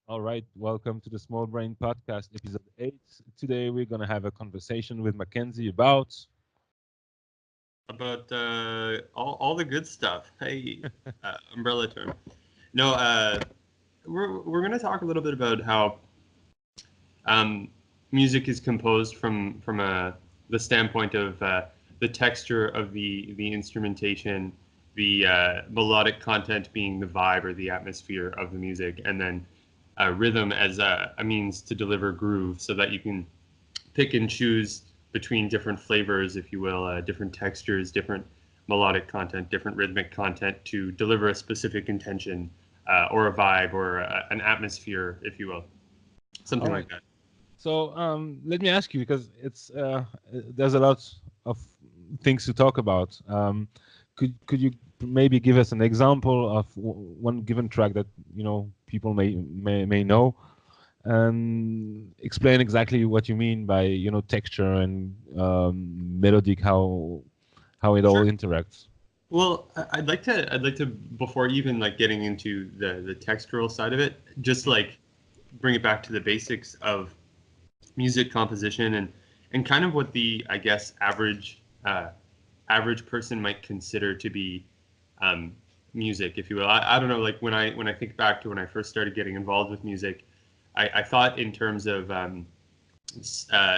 All right, welcome to the Smallbrain Podcast, episode 8. Today we're going to have a conversation with Mackenzie about. About all the good stuff. Hey, umbrella term. No, we're gonna talk a little bit about how um, music is composed from the standpoint of the texture of the instrumentation, the melodic content being the vibe or the atmosphere of the music, and then rhythm as a means to deliver groove, so that you can pick and choose between different flavors, if you will, different textures, different melodic content, different rhythmic content to deliver a specific intention or a vibe or an atmosphere, if you will, All something right. like that. So let me ask you because there's a lot of things to talk about. Could you maybe give us an example of one given track that people may know, and explain exactly what you mean by texture and melodic, how it all Sure. interacts. Well, I'd like to before even like getting into the textural side of it, just like bring it back to the basics of music composition and kind of what the I guess average person might consider to be um, music, if you will. I don't know, like when I think back to when I first started getting involved with music, I thought in terms of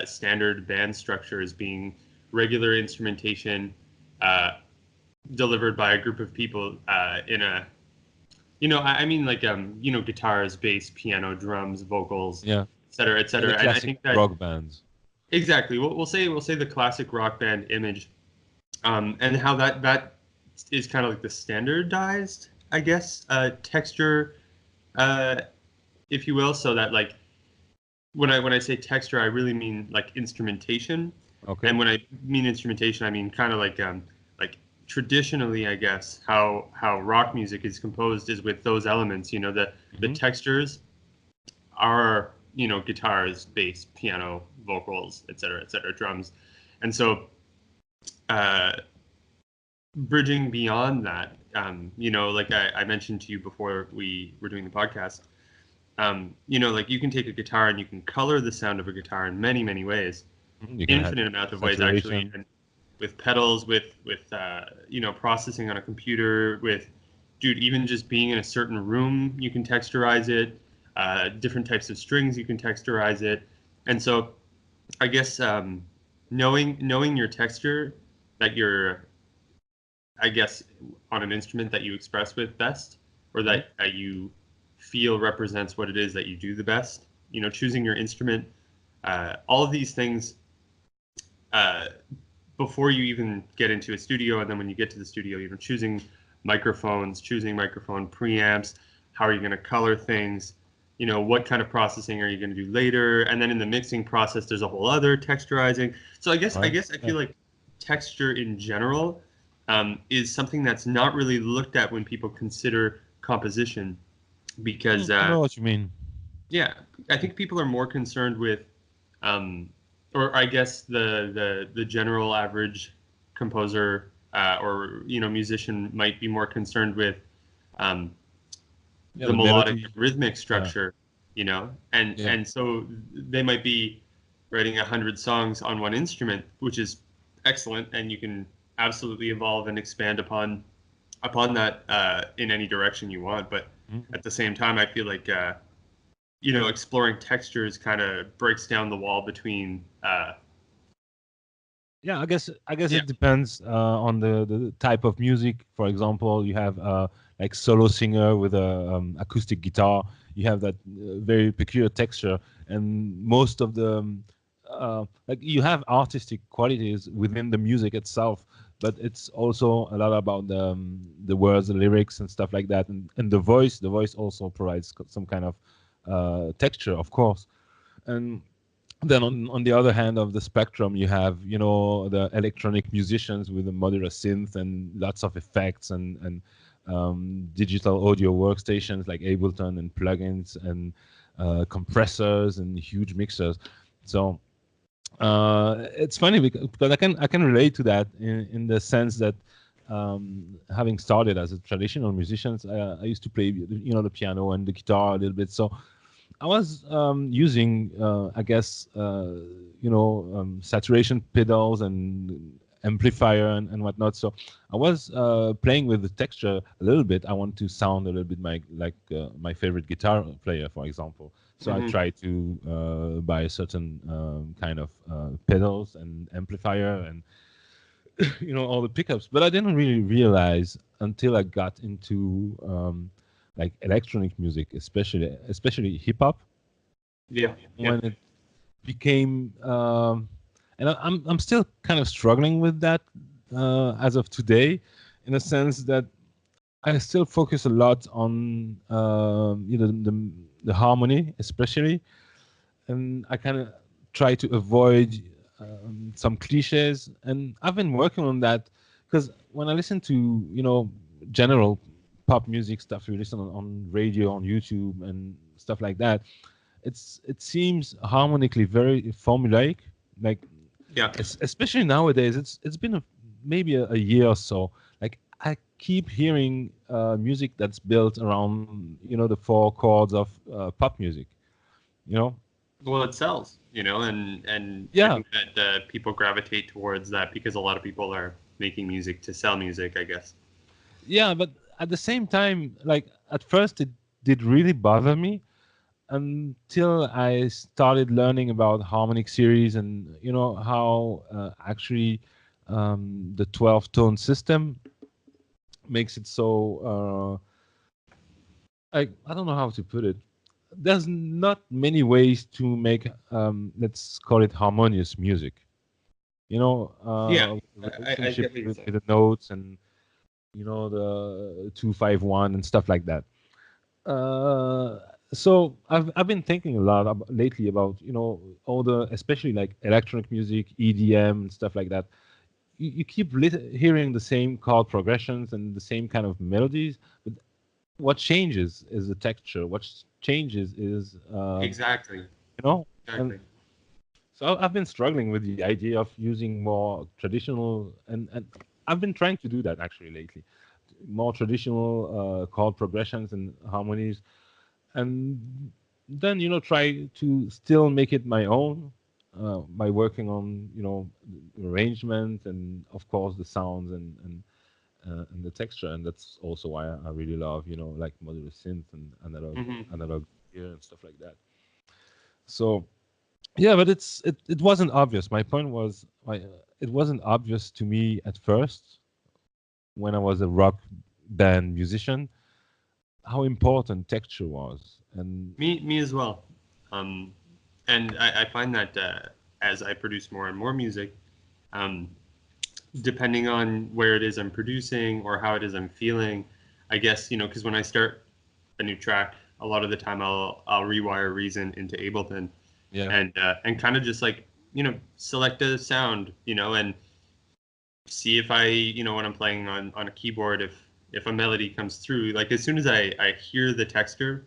standard band structure as being regular instrumentation uh, delivered by a group of people in a I mean like guitars, bass, piano, drums, vocals, Yeah, et cetera, et yeah, the cetera. And I classic think that rock bands. exactly we'll say the classic rock band image, and how that is kind of like the standardized, I guess, texture, uh, if you will. So that like when I say texture, I really mean like instrumentation, Okay. and when I mean instrumentation, I mean kind of like traditionally, I guess, how rock music is composed is with those elements. The Hmm. textures are guitars, bass, piano, vocals, et cetera, drums, and so. Uh, Bridging beyond that, like I mentioned to you before we were doing the podcast, like you can take a guitar and you can color the sound of a guitar in many, many ways, You can have infinite amount of ways actually, saturation. and with pedals, with processing on a computer, with dude, even just being in a certain room, you can texturize it. Different types of strings, you can texturize it, and so I guess knowing your texture that you're I guess, on an instrument that you express with best, or Hmm. that you feel represents what it is that you do the best. Choosing your instrument, all of these things uh, before you even get into a studio, and then when you get to the studio, choosing microphones, choosing microphone preamps, how are you going to color things, what kind of processing are you going to do later, and then in the mixing process, there's a whole other texturizing. So I guess I Right. guess I Yeah. feel like texture in general is something that's not really looked at when people consider composition, because I know what you mean. yeah, I think people are more concerned with, um, or I guess the general average composer or musician might be more concerned with um, Yeah, the the melodic melody. and rhythmic Yeah. structure, and Yeah. and so they might be writing 100 songs on one instrument, which is excellent, and you can absolutely evolve and expand upon that in any direction you want. But Mhm. at the same time, I feel like exploring textures kind of breaks down the wall between. Yeah, I guess Yeah, it depends on the type of music. For example, you have like solo singer with a acoustic guitar. You have that very peculiar texture, and most of the like you have artistic qualities within the music itself, but it's also a lot about the words, the lyrics, and stuff like that, and the voice. The voice also provides some kind of texture, of course, and then on the other hand of the spectrum, you have the electronic musicians with a modular synth and lots of effects and digital audio workstations like Ableton and plugins and compressors and huge mixers. So it's funny because I can relate to that in the sense that having started as a traditional musician, I used to play the piano and the guitar a little bit. So I was using, I guess, saturation pedals and amplifier and whatnot. So I was playing with the texture a little bit. I want to sound a little bit my favorite guitar player, for example. So I try to buy a certain kind of pedals and amplifier and all the pickups. But I didn't really realize until I got into like electronic music, especially hip hop, Yeah. when it became and I'm still kind of struggling with that as of today, in a sense that I still focus a lot on the harmony, especially, and I kind of try to avoid some cliches, and I've been working on that because when I listen to general pop music stuff you listen on radio, on YouTube, and stuff like that, it seems harmonically very formulaic, like Yeah. especially nowadays. It's been maybe a year or so. Like I keep hearing music that's built around the four chords of pop music. You know? Well, it sells, and I Yeah, think that people gravitate towards that because a lot of people are making music to sell music, I guess. yeah. But at the same time, like at first, it did really bother me until I started learning about harmonic series and how actually the 12 tone system makes it so I don't know how to put it. There's not many ways to make let's call it harmonious music. Yeah, I Relationship get what you're with saying. the notes and the 2-5-1 and stuff like that. Uh, so I've been thinking a lot lately about all the, especially like electronic music, EDM and stuff like that. You keep hearing the same chord progressions and the same kind of melodies, but what changes is the texture. What changes is Exactly. and Exactly. so I've been struggling with the idea of using more traditional, and I've been trying to do that actually lately, more traditional chord progressions and harmonies, and then try to still make it my own by working on arrangement and of course the sounds and the texture. And that's also why I really love like modular synth and Hmm. analog gear and stuff like that. So yeah, but it wasn't obvious. My point was it wasn't obvious to me at first when I was a rock band musician how important texture was. And Me as well. Um, and I find that as I produce more and more music, um, depending on where it is I'm producing or how it is I'm feeling, I guess because when I start a new track, a lot of the time I'll rewire Reason into Ableton, yeah, and kind of just like select a sound, and see if I when I'm playing on a keyboard, if a melody comes through, like as soon as I hear the texture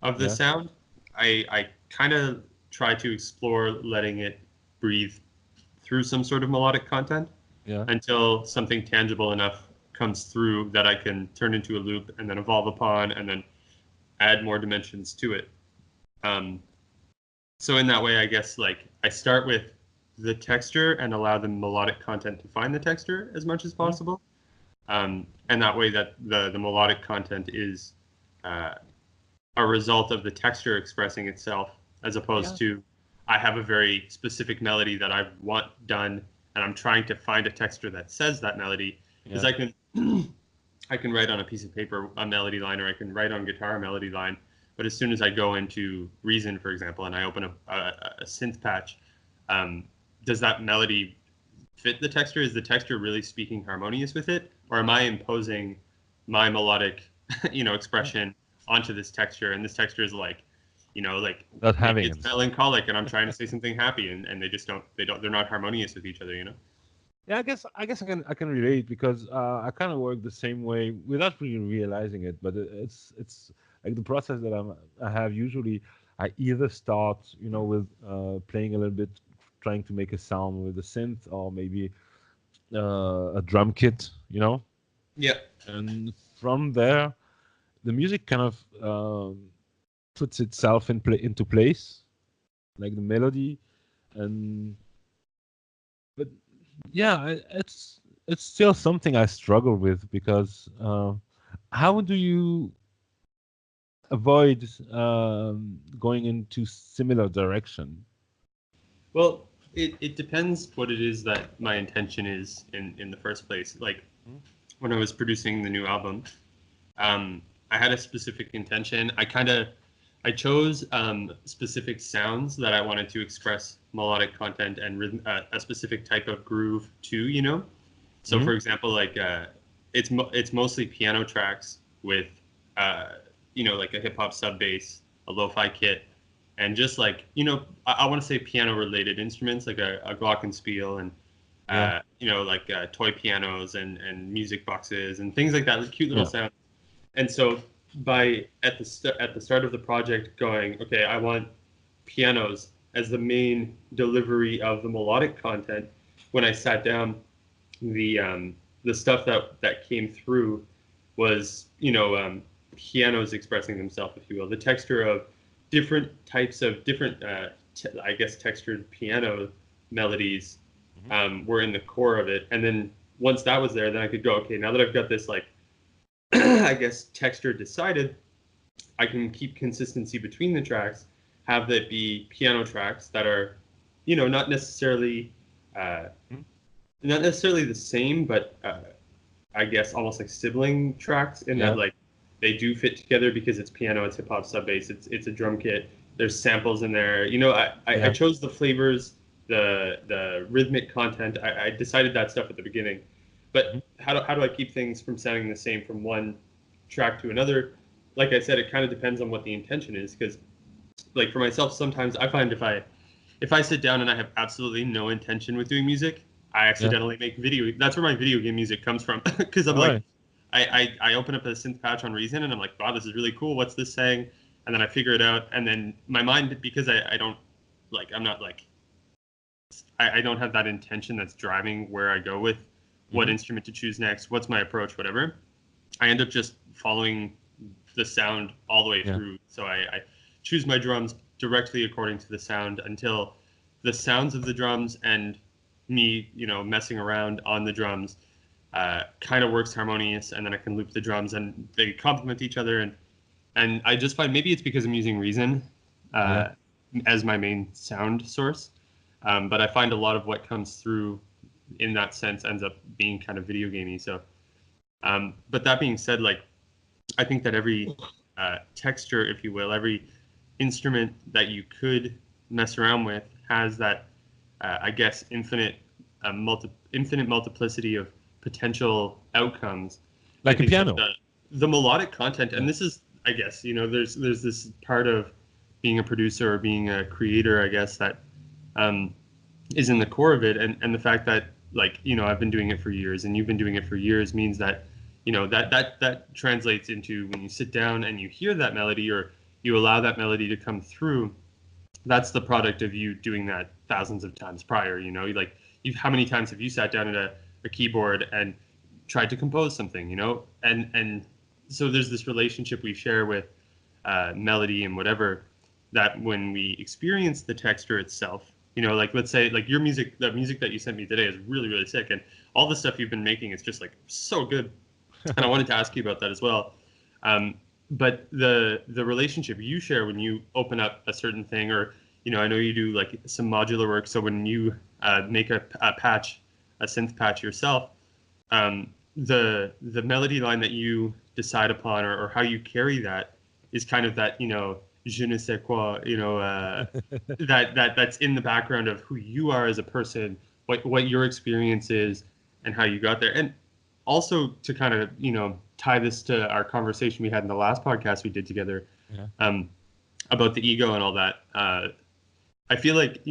of the yeah, sound, I kind of try to explore letting it breathe through some sort of melodic content yeah, until something tangible enough comes through that I can turn into a loop and then evolve upon and then add more dimensions to it. Um, so in that way, I guess like I start with the texture and allow the melodic content to find the texture as much as mhm, possible. And that way that the melodic content is uh, a result of the texture expressing itself, as yeah, opposed to I have a very specific melody that I want done, and I'm trying to find a texture that says that melody. Because yeah, I can write on a piece of paper a melody line, or I can write on guitar a melody line. But as soon as I go into Reason, for example, and I open a synth patch, um, does that melody fit the texture? Is the texture really speaking harmonious with it, or am I imposing my melodic, yeah. expression onto this texture? And this texture is like, like Not maybe having it's it. melancholic, and I'm trying to say something happy, and they're not harmonious with each other. Yeah, I guess I can relate because I kind of work the same way without really realizing it. But it's like the process that I have usually. I either start with playing a little bit, trying to make a sound with a synth, or maybe a drum kit, Yeah. and from there the music kind of puts itself into place, like the melody, and but yeah, it's still something I struggle with because how do you avoid going into similar direction? Well, it depends what it is that my intention is in the first place. Like when I was producing the new album, I had a specific intention. I chose specific sounds that I wanted to express melodic content and rhythm, a specific type of groove to, you know. So, for example, like it's mostly piano tracks with, like a hip hop sub bass, a lo-fi kit, and just like I want to say piano related instruments like a glockenspiel and like toy pianos and music boxes and things like that, like cute little sounds. And so at the start of the project, going, okay, I want pianos as the main delivery of the melodic content. When I sat down, the stuff that came through was pianos expressing themselves, if you will, the texture of different types of different textured piano melodies were in the core of it. And then once that was there, then I could go, okay, now that I've got this like I guess texture decided, I can keep consistency between the tracks, have that be piano tracks that are, not necessarily the same, but I guess almost like sibling tracks in that like they do fit together because it's piano, it's hip hop sub bass, it's a drum kit. There's samples in there. I chose the flavors, the rhythmic content. I decided that stuff at the beginning. But how do I keep things from sounding the same from one track to another? Like I said, it kind of depends on what the intention is. Because, like for myself, sometimes I find if I sit down and I have absolutely no intention with doing music, I accidentally make video. That's where my video game music comes from. Because I'm like, I open up a synth patch on Reason and I'm like, wow, this is really cool. What's this saying? And then I figure it out. And then my mind, because I don't like, I'm not like, I don't have that intention that's driving where I go with what instrument to choose next, what's my approach, whatever. I end up just following the sound all the way through. So I choose my drums directly according to the sound until the sounds of the drums and me, messing around on the drums kind of works harmonious, and then I can loop the drums and they complement each other. And I just find maybe it's because I'm using Reason as my main sound source. But I find a lot of what comes through in that sense ends up being kind of video gamey. So, but that being said, like, I think that every texture, if you will, every instrument that you could mess around with has that, I guess, infinite multiplicity of potential outcomes. Like a piano. The melodic content, and this is, I guess, there's this part of being a producer or being a creator, I guess, that is in the core of it, and the fact that, like, I've been doing it for years and you've been doing it for years means that that translates into when you sit down and you hear that melody or you allow that melody to come through, that's the product of you doing that thousands of times prior. How many times have you sat down at a keyboard and tried to compose something, and so there's this relationship we share with melody and whatever, that when we experience the texture itself, like let's say like the music that you sent me today is really, really sick, and all the stuff you've been making is just like so good. And I wanted to ask you about that as well. But the relationship you share when you open up a certain thing, or I know you do like some modular work. So when you make a synth patch yourself, the melody line that you decide upon or how you carry that is kind of that je ne sais quoi, that's in the background of who you are as a person, what your experience is, and how you got there. And also to kind of tie this to our conversation we had in the last podcast we did together, about the ego and all that. I feel like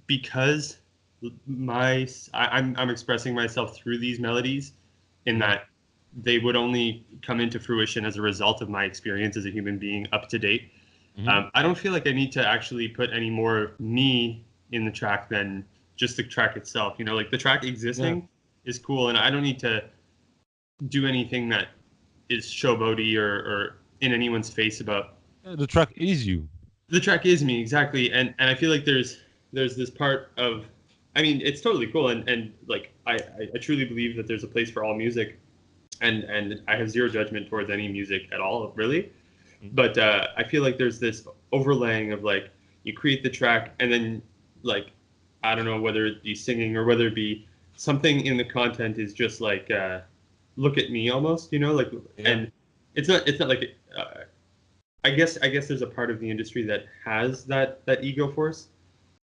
because I'm expressing myself through these melodies, in that they would only come into fruition as a result of my experience as a human being up to date. I don't feel like I need to actually put any more of me in the track than just the track itself. Like the track existing is cool, and I don't need to do anything that is showboaty or in anyone's face about The track is you. The track is me, exactly. And I feel like there's this part of, I mean, it's totally cool, and like I truly believe that there's a place for all music, and I have zero judgment towards any music at all, really. Mm. But I feel like there's this overlaying of like, you create the track, and then like, I don't know whether it be singing or whether it be something in the content is just like, look at me almost, like, Yeah. and it's not like, I guess there's a part of the industry that has that ego force,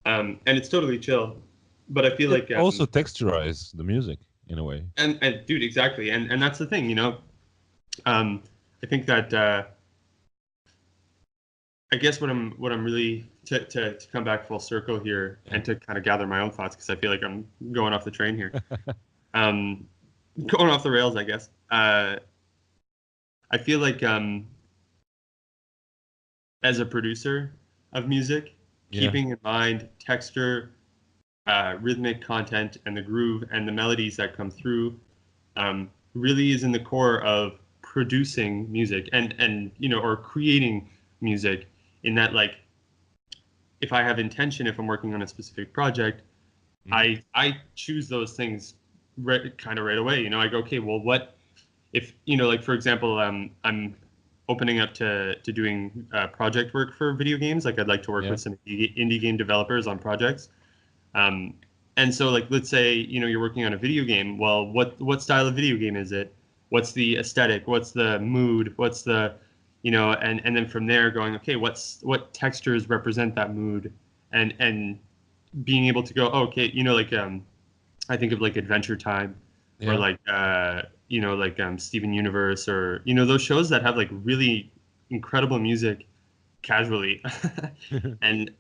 and it's totally chill, but I feel It like, also texturize the music in a way. and dude, exactly, and that's the thing, I think that, I guess what I'm really, to come back full circle here and to kind of gather my own thoughts, because I feel like I'm going off the train here, going off the rails, I guess. I feel like, as a producer of music, Yeah. keeping in mind texture, rhythmic content, and the groove and the melodies that come through, really is in the core of producing music, and or creating music, in that, like, if I have intention, if I'm working on a specific project, I choose those things kind of right away. I go, okay, well, what if, like, for example, I'm opening up to doing project work for video games. Like, I'd like to work Yeah. with some indie game developers on projects. And so, like, let's say, you're working on a video game. Well, what style of video game is it? What's the aesthetic? What's the mood? What's the, and then from there going, okay, what textures represent that mood? And being able to go, oh, okay, like, I think of like Adventure Time, or Yeah. like, like, Steven Universe, or those shows that have like really incredible music casually, and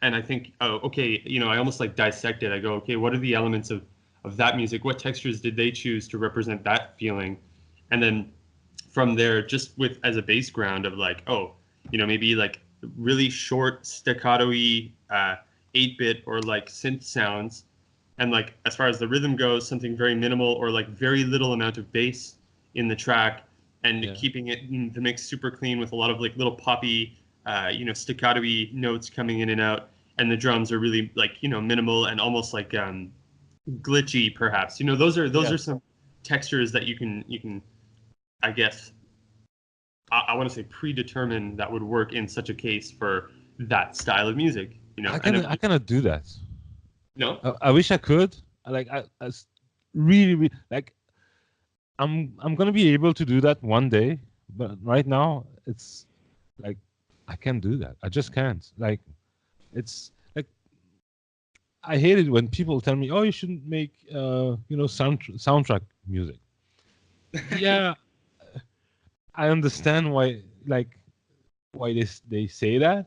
and I think, oh, okay, I almost like dissect it. I go, okay, what are the elements of that music? What textures did they choose to represent that feeling? And then from there, just with as a base ground of like, oh, maybe like really short staccato-y 8-bit or like synth sounds, and like, as far as the rhythm goes, something very minimal, or like very little amount of bass in the track, and Yeah. keeping it in the mix super clean with a lot of like little poppy, staccato-y notes coming in and out, and the drums are really like, minimal and almost like, glitchy, perhaps. Those Yeah. are some textures that you can, I guess, I want to say, predetermine that would work in such a case for that style of music. I cannot do that. No. I wish I could. Really, really, like, I'm gonna be able to do that one day, but right now it's like I can't do that. I just can't. Like, it's like, I hate it when people tell me, "Oh, you shouldn't make soundtrack music." Yeah, I understand why they say that,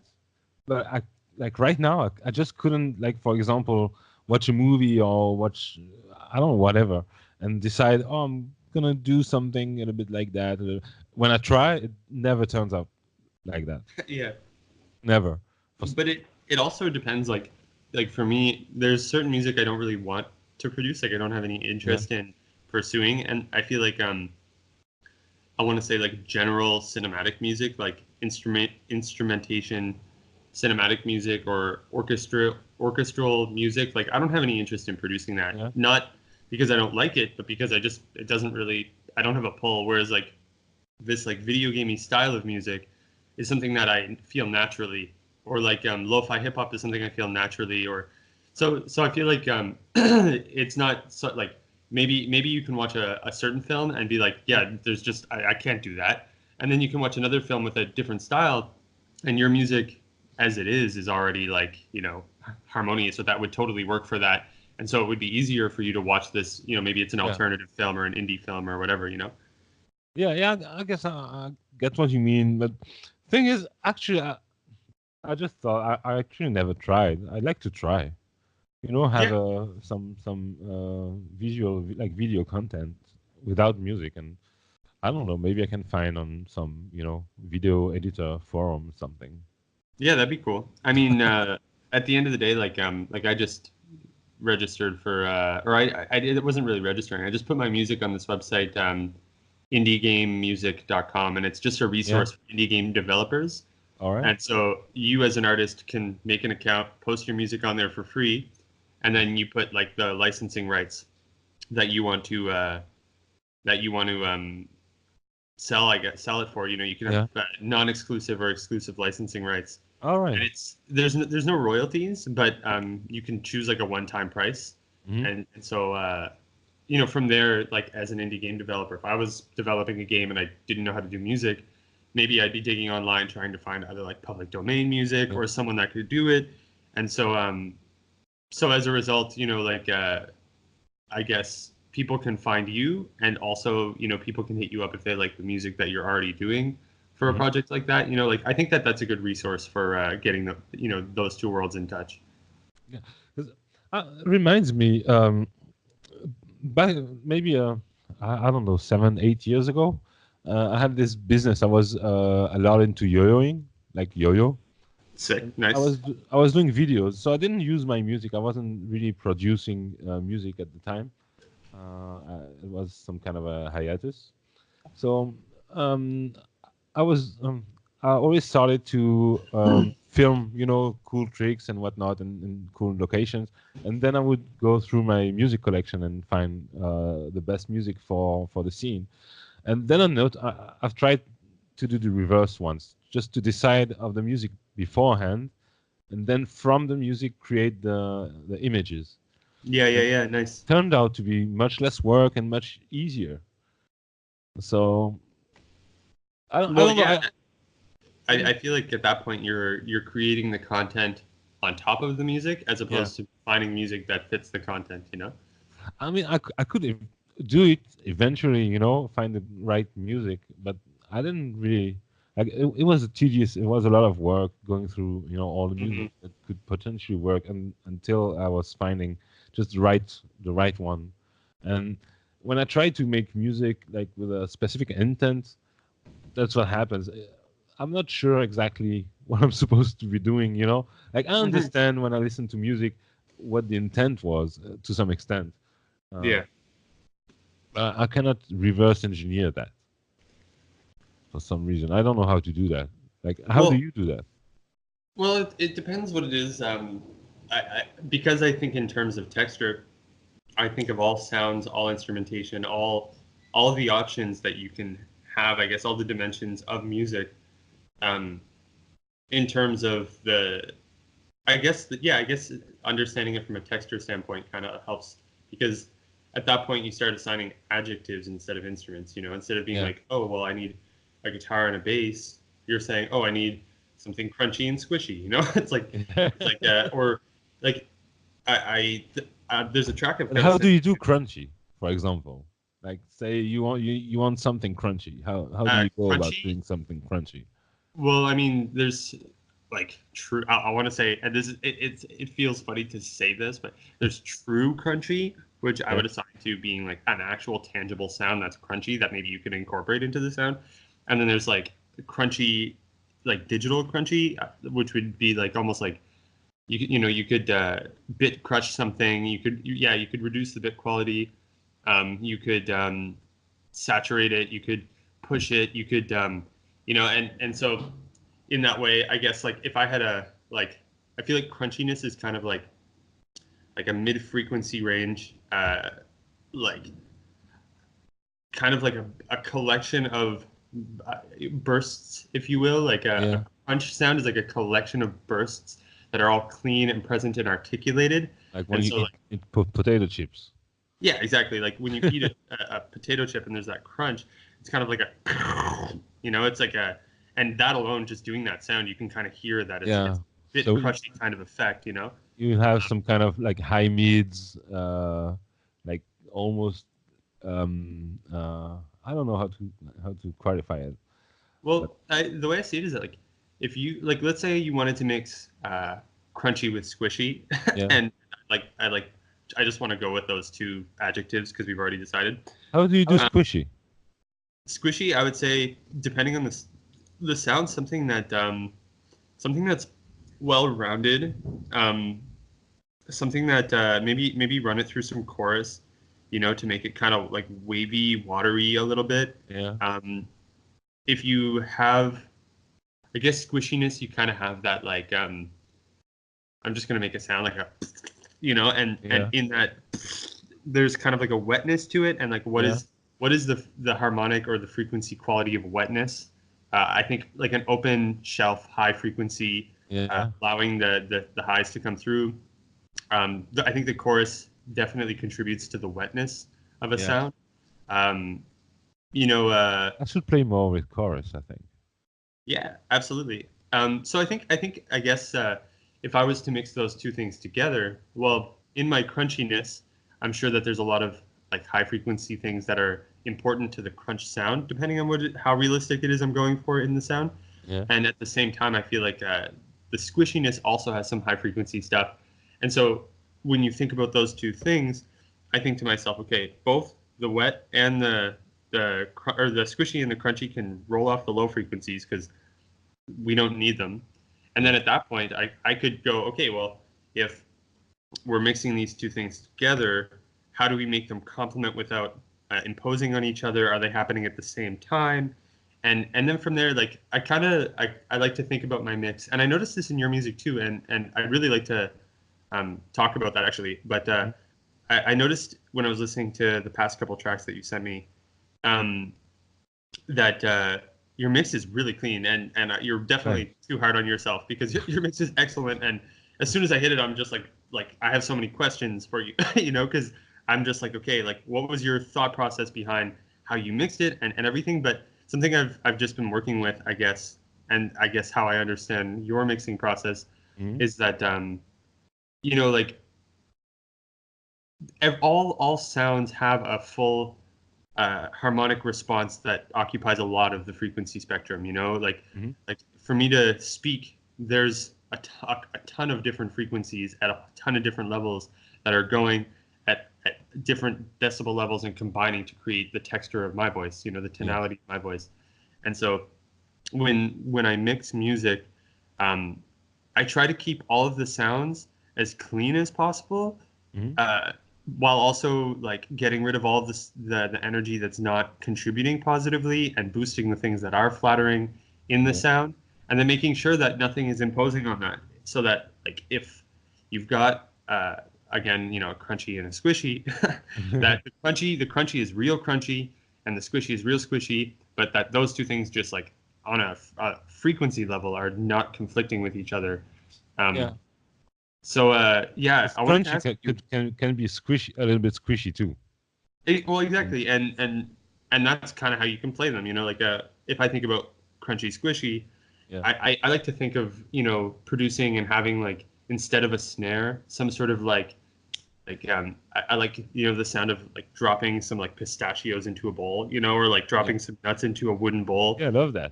but I, like, right now I just couldn't, like, for example, watch a movie or watch, I don't know, whatever, and decide, oh, I'm gonna do something a little bit like that. When I try, it never turns out like that. Yeah. Never. But it also depends, like for me, there's certain music I don't really want to produce, like I don't have any interest in pursuing, and I feel like, I want to say, like, general cinematic music, like instrumentation, cinematic music, or orchestral music. Like, I don't have any interest in producing that. Yeah. Not because I don't like it, but because it doesn't really, I don't have a pull. Whereas, like, this like video gamey style of music is something that I feel naturally, or like, lo-fi hip hop is something I feel naturally, or so I feel like, it's not so, like, maybe you can watch a certain film and be like, yeah, there's just, I can't do that, and then you can watch another film with a different style, and your music as it is already, like, harmonious, so that would totally work for that, and so it would be easier for you to watch this, maybe it's an alternative film or an indie film or whatever. Yeah. I guess I get what you mean, but thing is, actually, I just thought I actually never tried. I'd like to try. Have Yeah. some visual, like, video content without music, and I don't know, maybe I can find on some video editor forum something. Yeah, that'd be cool. I mean, at the end of the day, like I just registered for, or I did, it wasn't really registering. I just put my music on this website, indiegamemusic.com, and it's just a resource for indie game developers. All right. And so you as an artist can make an account, post your music on there for free, and then you put like the licensing rights that you want to sell it for. You can have non-exclusive or exclusive licensing rights. All right. And there's no royalties, but you can choose like a one-time price. And so from there, like as an indie game developer, if I was developing a game and I didn't know how to do music, maybe I'd be digging online trying to find either like public domain music or someone that could do it. And so as a result, I guess people can find you, and also, people can hit you up if they like the music that you're already doing for a project like that. I think that that's a good resource for getting those two worlds in touch. Yeah, it reminds me, back maybe I don't know, 7-8 years ago, I had this business. I was a lot into yo-yoing, like yo-yo. Sick, nice. I was doing videos, so I didn't use my music. I wasn't really producing music at the time. It was some kind of a hiatus. So I always started to film, cool tricks and whatnot, and cool locations. And then I would go through my music collection and find the best music for the scene. And then I've tried to do the reverse once, just to decide of the music beforehand, and then from the music create the images. Yeah, nice. Turned out to be much less work and much easier. So I don't know. I feel like at that point you're creating the content on top of the music as opposed to finding music that fits the content. I mean, I could do it eventually, find the right music, but I didn't really. Like, it was tedious. It was a lot of work going through, all the music that could potentially work, and until I was finding just the right one. And when I try to make music like with a specific intent, that's what happens. I'm not sure exactly what I'm supposed to be doing. Like, I understand when I listen to music what the intent was to some extent. I cannot reverse engineer that for some reason. I don't know how to do that. Like, how do you do that? Well, it depends what it is. Because I think in terms of texture, I think of all sounds, all instrumentation, all of the options that you can have. I guess all the dimensions of music. In terms of I guess understanding it from a texture standpoint kind of helps, because at that point you start assigning adjectives instead of instruments. Instead of being like, oh well, I need a guitar and a bass, you're saying, oh, I need something crunchy and squishy. It's like that. Or like there's a track of. How do you do crunchy, for example? Like, say you want something crunchy. How do you go about doing something crunchy? Well, I mean, there's like true. I want to say, and it feels funny to say this, but there's true crunchy, which I would assign to being like an actual tangible sound that's crunchy that maybe you could incorporate into the sound. And then there's like crunchy, like digital crunchy, which would be like almost like you could bit crush something. You could reduce the bit quality. You could saturate it. You could push it. You could and so in that way, I guess, like if I had I feel like crunchiness is kind of like a mid-frequency range, like kind of like a collection of bursts, if you will. Like a crunch sound is like a collection of bursts that are all clean and present and articulated. Like when you eat potato chips. Yeah, exactly. Like when you eat a potato chip and there's that crunch, it's kind of like it's like and that alone, just doing that sound, you can kind of hear that it's a bit crushy kind of effect, You have some kind of like high mids, like almost, I don't know how to qualify it. Well, the way I see it is that, like, if you, like, let's say you wanted to mix crunchy with squishy, and I just want to go with those two adjectives because we've already decided. How do you do squishy? Squishy, I would say, depending on the sound, something that's well-rounded, something that maybe run it through some chorus, to make it kind of like wavy, watery a little bit. Yeah. If you have, I guess, squishiness, you kind of have that like, I'm just gonna make it sound like a, and in that there's kind of like a wetness to it, and like what is the harmonic or the frequency quality of wetness? I think like an open shelf, high frequency, allowing the highs to come through. I think the chorus definitely contributes to the wetness of a sound. I should play more with chorus, I think. Yeah, absolutely. So I guess if I was to mix those two things together, well, in my crunchiness, I'm sure that there's a lot of like high frequency things that are important to the crunch sound, depending on how realistic it is I'm going for in the sound. Yeah. And at the same time, I feel like the squishiness also has some high frequency stuff. And so when you think about those two things, I think to myself, okay, both the wet and the squishy and the crunchy can roll off the low frequencies because we don't need them. And then at that point, I could go, okay, well, if we're mixing these two things together, how do we make them complement without imposing on each other? Are they happening at the same time? And then from there, like I like to think about my mix, and I noticed this in your music too, and I really like to talk about that actually. But I noticed when I was listening to the past couple tracks that you sent me, that your mix is really clean, and you're definitely too hard on yourself, because your mix is excellent. And as soon as I hit it, I'm just like I have so many questions for you, because I'm just like, okay, like what was your thought process behind how you mixed it and everything? But something I've just been working with, I guess, and I guess how I understand your mixing process is that like all sounds have a full harmonic response that occupies a lot of the frequency spectrum. Like for me to speak, there's a ton of different frequencies at a ton of different levels that are going at different decibel levels and combining to create the texture of my voice, the tonality of my voice. And so when I mix music, I try to keep all of the sounds as clean as possible, while also like getting rid of all of the energy that's not contributing positively and boosting the things that are flattering in the sound, and then making sure that nothing is imposing on that, so that like if you've got again, a crunchy and a squishy, that the crunchy is real crunchy and the squishy is real squishy, but that those two things just like on a frequency level are not conflicting with each other. So I want to ask can be squishy, a little bit squishy too. Well, exactly, and that's kind of how you can play them. Like if I think about crunchy squishy, I like to think of producing and having like, instead of a snare, some sort of like I like the sound of like dropping some like pistachios into a bowl, or like dropping some nuts into a wooden bowl. Yeah, I love that.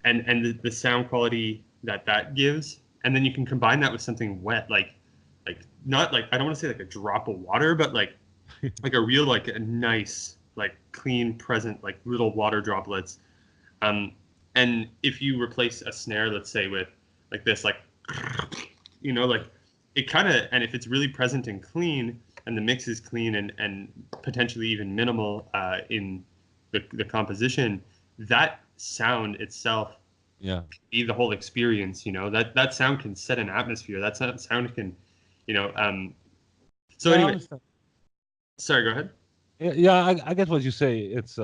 And the sound quality that gives, and then you can combine that with something wet, like not like, I don't want to say like a drop of water, but like like a real like a nice like clean present like little water droplets. And if you replace a snare, let's say, with like this like like it kind of, and if it's really present and clean, and the mix is clean and potentially even minimal in the composition, that sound itself be the whole experience. That sound can set an atmosphere. That sound can so anyway, sorry, go ahead. I get what you say. It's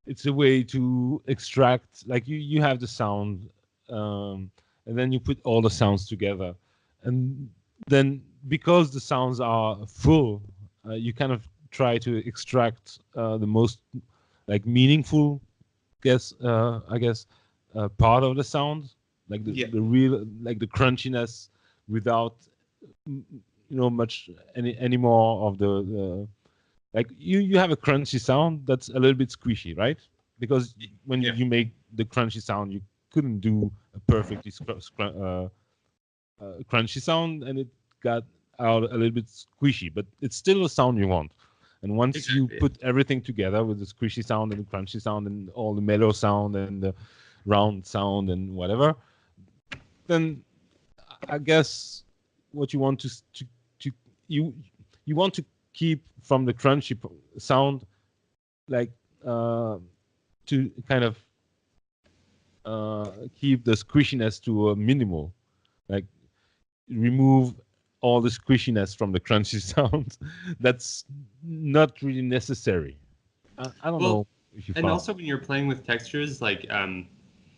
it's a way to extract, like you have the sound, and then you put all the sounds together, and then because the sounds are full, you kind of try to extract the most like meaningful, I guess part of the sound, like the real, like the crunchiness, without much any more of the like you have a crunchy sound that's a little bit squishy, right? Because when you make the crunchy sound, you couldn't do a perfectly crunchy sound, and it got out a little bit squishy, but it's still a sound you want. And once you put everything together with the squishy sound and the crunchy sound and all the mellow sound and the round sound and whatever, then I guess what you want to you you want to keep from the crunchy sound, like to kind of keep the squishiness to a minimal, like remove all the squishiness from the crunchy sounds. That's not really necessary. I don't know if you and follow. also when you're playing with textures, like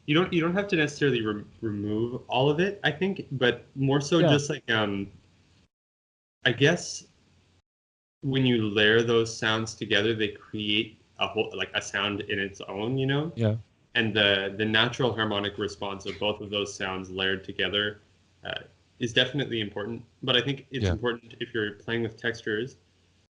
you don't have to necessarily remove all of it, I think, but more so just like I guess when you layer those sounds together, they create a whole like a sound in its own, you know? Yeah. And the natural harmonic response of both of those sounds layered together is definitely important. But I think it's important if you're playing with textures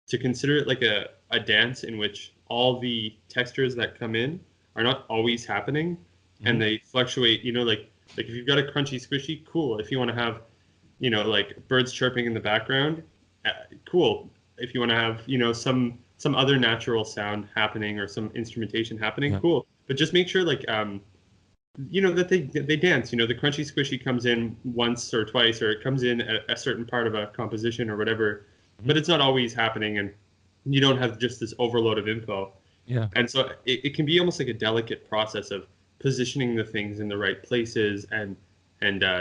to consider it like a dance in which all the textures that come in are not always happening and they fluctuate, you know, like if you've got a crunchy squishy, cool. If you want to have, you know, like birds chirping in the background, cool. If you want to have, you know, some other natural sound happening or some instrumentation happening, cool. But just make sure like you know, that they dance, you know, the crunchy squishy comes in once or twice, or it comes in at a certain part of a composition or whatever, but it's not always happening, and you don't have just this overload of info. Yeah. And so it can be almost like a delicate process of positioning the things in the right places and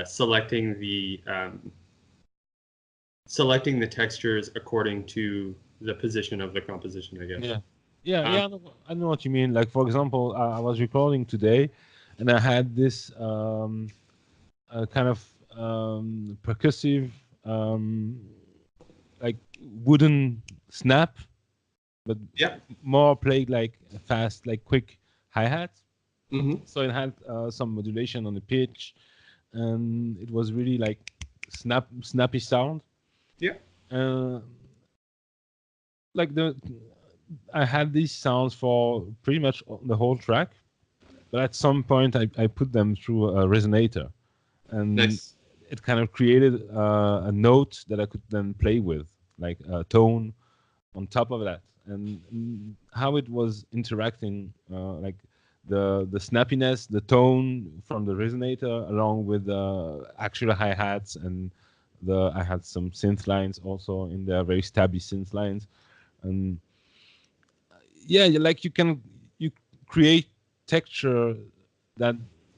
selecting the textures according to the position of the composition, I guess. Yeah. I know what you mean. Like, for example, I was recording today, and I had this kind of percussive, like wooden snap, but more played like fast, like quick hi-hats. So it had some modulation on the pitch, and it was really like snappy sound. Yeah. Like I had these sounds for pretty much the whole track, but at some point I put them through a resonator, and it kind of created a note that I could then play with, like a tone on top of that, and how it was interacting, like the snappiness, the tone from the resonator, along with the actual hi-hats, and I had some synth lines also in there, very stabby synth lines, and like you create texture that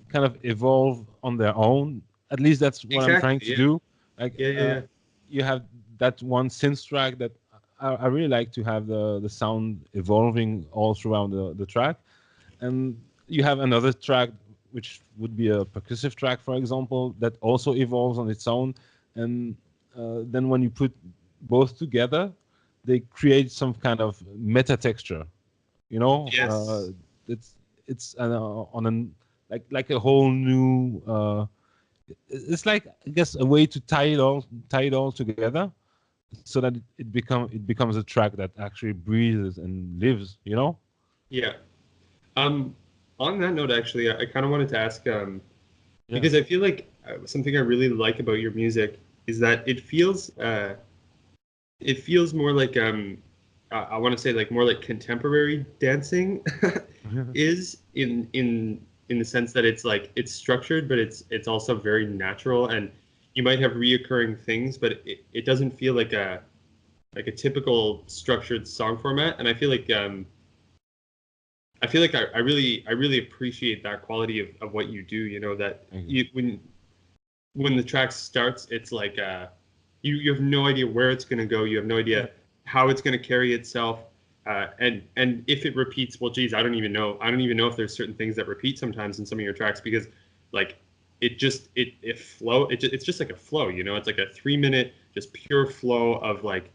kind of evolve on their own. At least that's what I'm trying to do. Like you have that one synth track that I really like to have the sound evolving all throughout the track, and you have another track which would be a percussive track, for example, that also evolves on its own, and then when you put both together, they create some kind of meta texture, you know. It's on an like a whole new it's like, I guess, a way to tie it all together, so that it becomes a track that actually breathes and lives, you know. On that note, actually, I kind of wanted to ask because I feel like something I really like about your music is that it feels more like I want to say like more like contemporary dancing is in the sense that it's like it's structured, but it's also very natural, and you might have reoccurring things, but it doesn't feel like a typical structured song format. And I feel like I really appreciate that quality of what you do. You know, that when the track starts, it's like you have no idea where it's going to go. You have no idea how it's going to carry itself. And if it repeats, well, geez, I don't even know if there's certain things that repeat sometimes in some of your tracks, because like it flow. It's just like a flow, you know. It's like a 3-minute just pure flow of like,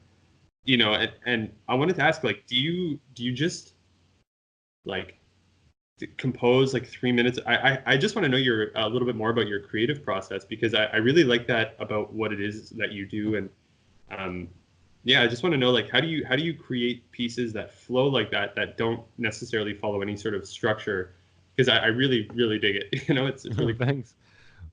you know. And I wanted to ask, like, do you just like compose like 3 minutes? I just want to know a little bit more about your creative process, because I really like that about what it is that you do. And I just want to know, like, how do you create pieces that flow like that don't necessarily follow any sort of structure? Because I really dig it. You know, it's really thanks.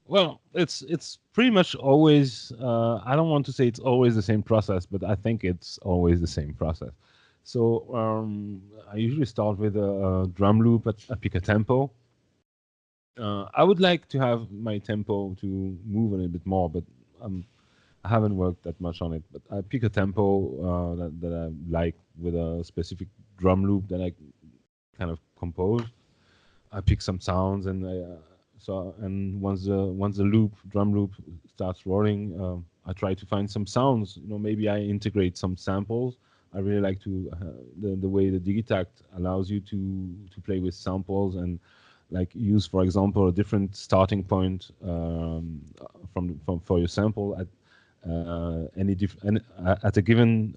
Well, it's pretty much always. I don't want to say it's always the same process, but I think it's always the same process. So I usually start with a drum loop I pick a tempo. I would like to have my tempo to move a little bit more, but I haven't worked that much on it, but I pick a tempo that I like with a specific drum loop that I kind of compose. I pick some sounds, and once the drum loop starts rolling, I try to find some sounds. Maybe I integrate some samples. I really like to the way the Digitact allows you to play with samples and like use, for example, a different starting point for your sample at at a given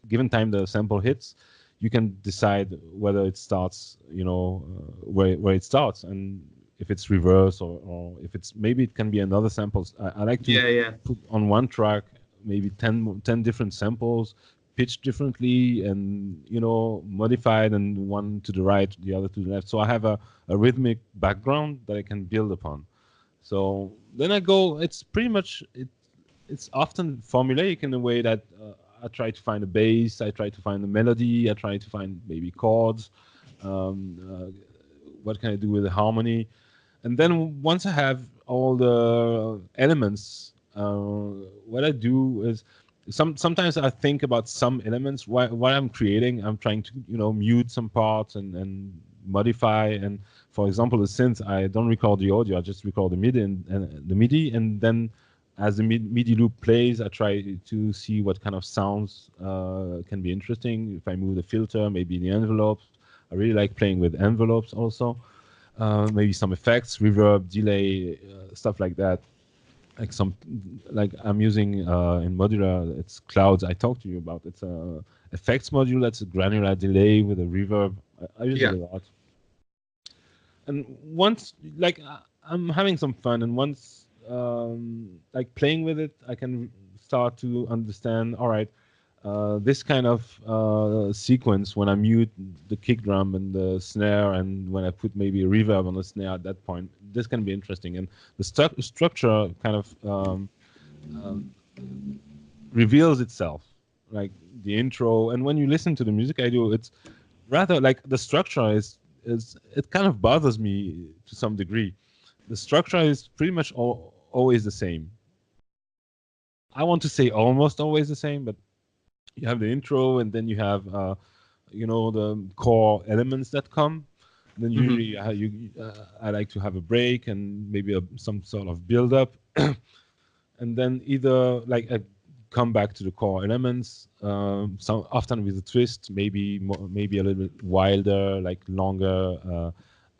given time the sample hits. You can decide whether it starts, where it starts, and if it's reverse or if it's maybe it can be another samples. I like to put on one track maybe 10 different samples, pitched differently, and modified, and one to the right, the other to the left. So I have a rhythmic background that I can build upon. So then I go. It's pretty much it's often formulaic in a way that I try to find a bass, I try to find a melody, I try to find maybe chords. What can I do with the harmony? And then once I have all the elements, what I do is sometimes I think about some elements while I'm creating. I'm trying to mute some parts and modify. And for example, the synth, I don't record the audio, I just record the MIDI and then as the MIDI loop plays, I try to see what kind of sounds can be interesting. If I move the filter, maybe the envelopes. I really like playing with envelopes also. Maybe some effects, reverb, delay, stuff like that. Like I'm using in modular, it's Clouds I talked to you about. It's a effects module that's a granular delay with a reverb. I use it a lot. And once, like, I'm having some fun, and once like playing with it, I can start to understand, all right, this kind of sequence when I mute the kick drum and the snare, and when I put maybe a reverb on the snare at that point, this can be interesting. And the structure kind of reveals itself, like the intro. And when you listen to the music I do, it's rather like the structure is it kind of bothers me to some degree. The structure is pretty much always the same. I want to say almost always the same, but you have the intro, and then you have the core elements that come. Then usually I like to have a break and maybe some sort of build up, and then either like I come back to the core elements. Some often with a twist, maybe a little bit wilder, like longer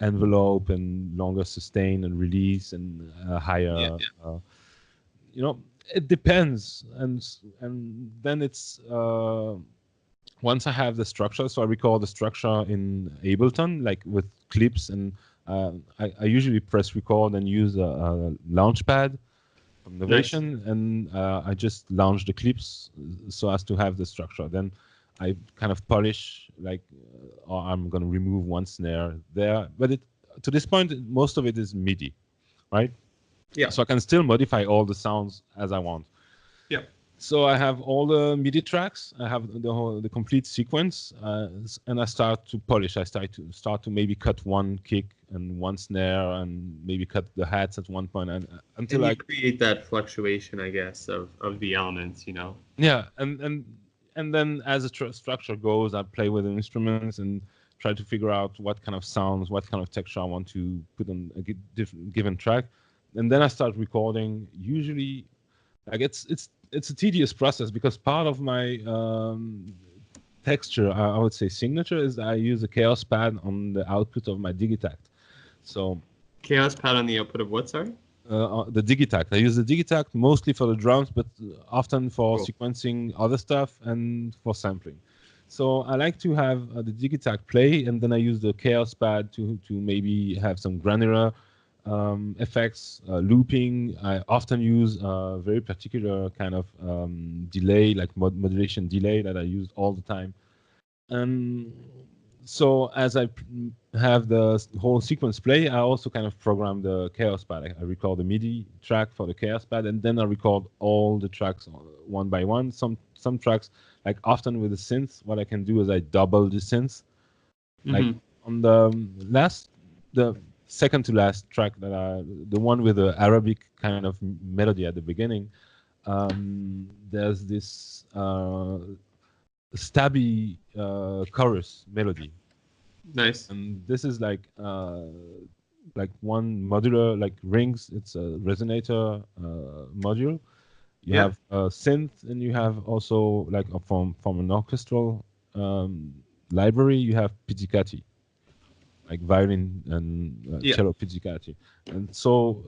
envelope and longer sustain and release and higher. It depends, and then it's once I have the structure. So I record the structure in Ableton, like with clips, and I usually press record and use a Launchpad from Novation, and I just launch the clips so as to have the structure. Then I kind of polish, like, or I'm going to remove one snare there. But to this point, most of it is MIDI, right? Yeah. So I can still modify all the sounds as I want. Yeah. So I have all the MIDI tracks. I have the complete sequence, and I start to polish. I start to maybe cut one kick and one snare, and maybe cut the hats at one point, and until I create that fluctuation, I guess, of the elements. Yeah, and then as the structure goes, I play with the instruments and try to figure out what kind of sounds, what kind of texture I want to put on a given track, and then I start recording. Usually, like it's a tedious process because part of my texture, I would say signature, is that I use a chaos pad on the output of my Digitact. So chaos pad on the output of what? Sorry. The Digitact. I use the Digitact mostly for the drums, but often for sequencing other stuff and for sampling. So I like to have the Digitact play, and then I use the Chaos Pad to maybe have some granular effects, looping. I often use a very particular kind of delay, like modulation delay that I use all the time. And so as I have the whole sequence play, I also kind of program the Chaos Pad. I record the MIDI track for the Chaos Pad, and then I record all the tracks one by one. Some tracks, like often with the synth, what I can do is I double the synth. Like on the second to last track the one with the Arabic kind of melody at the beginning. There's this stabby chorus melody, Nice. and this is like one modular like rings. It's a resonator module. You Yeah. have a synth, and you have also like from an orchestral library. You have pizzicati, like violin and Yeah. cello pizzicati, and so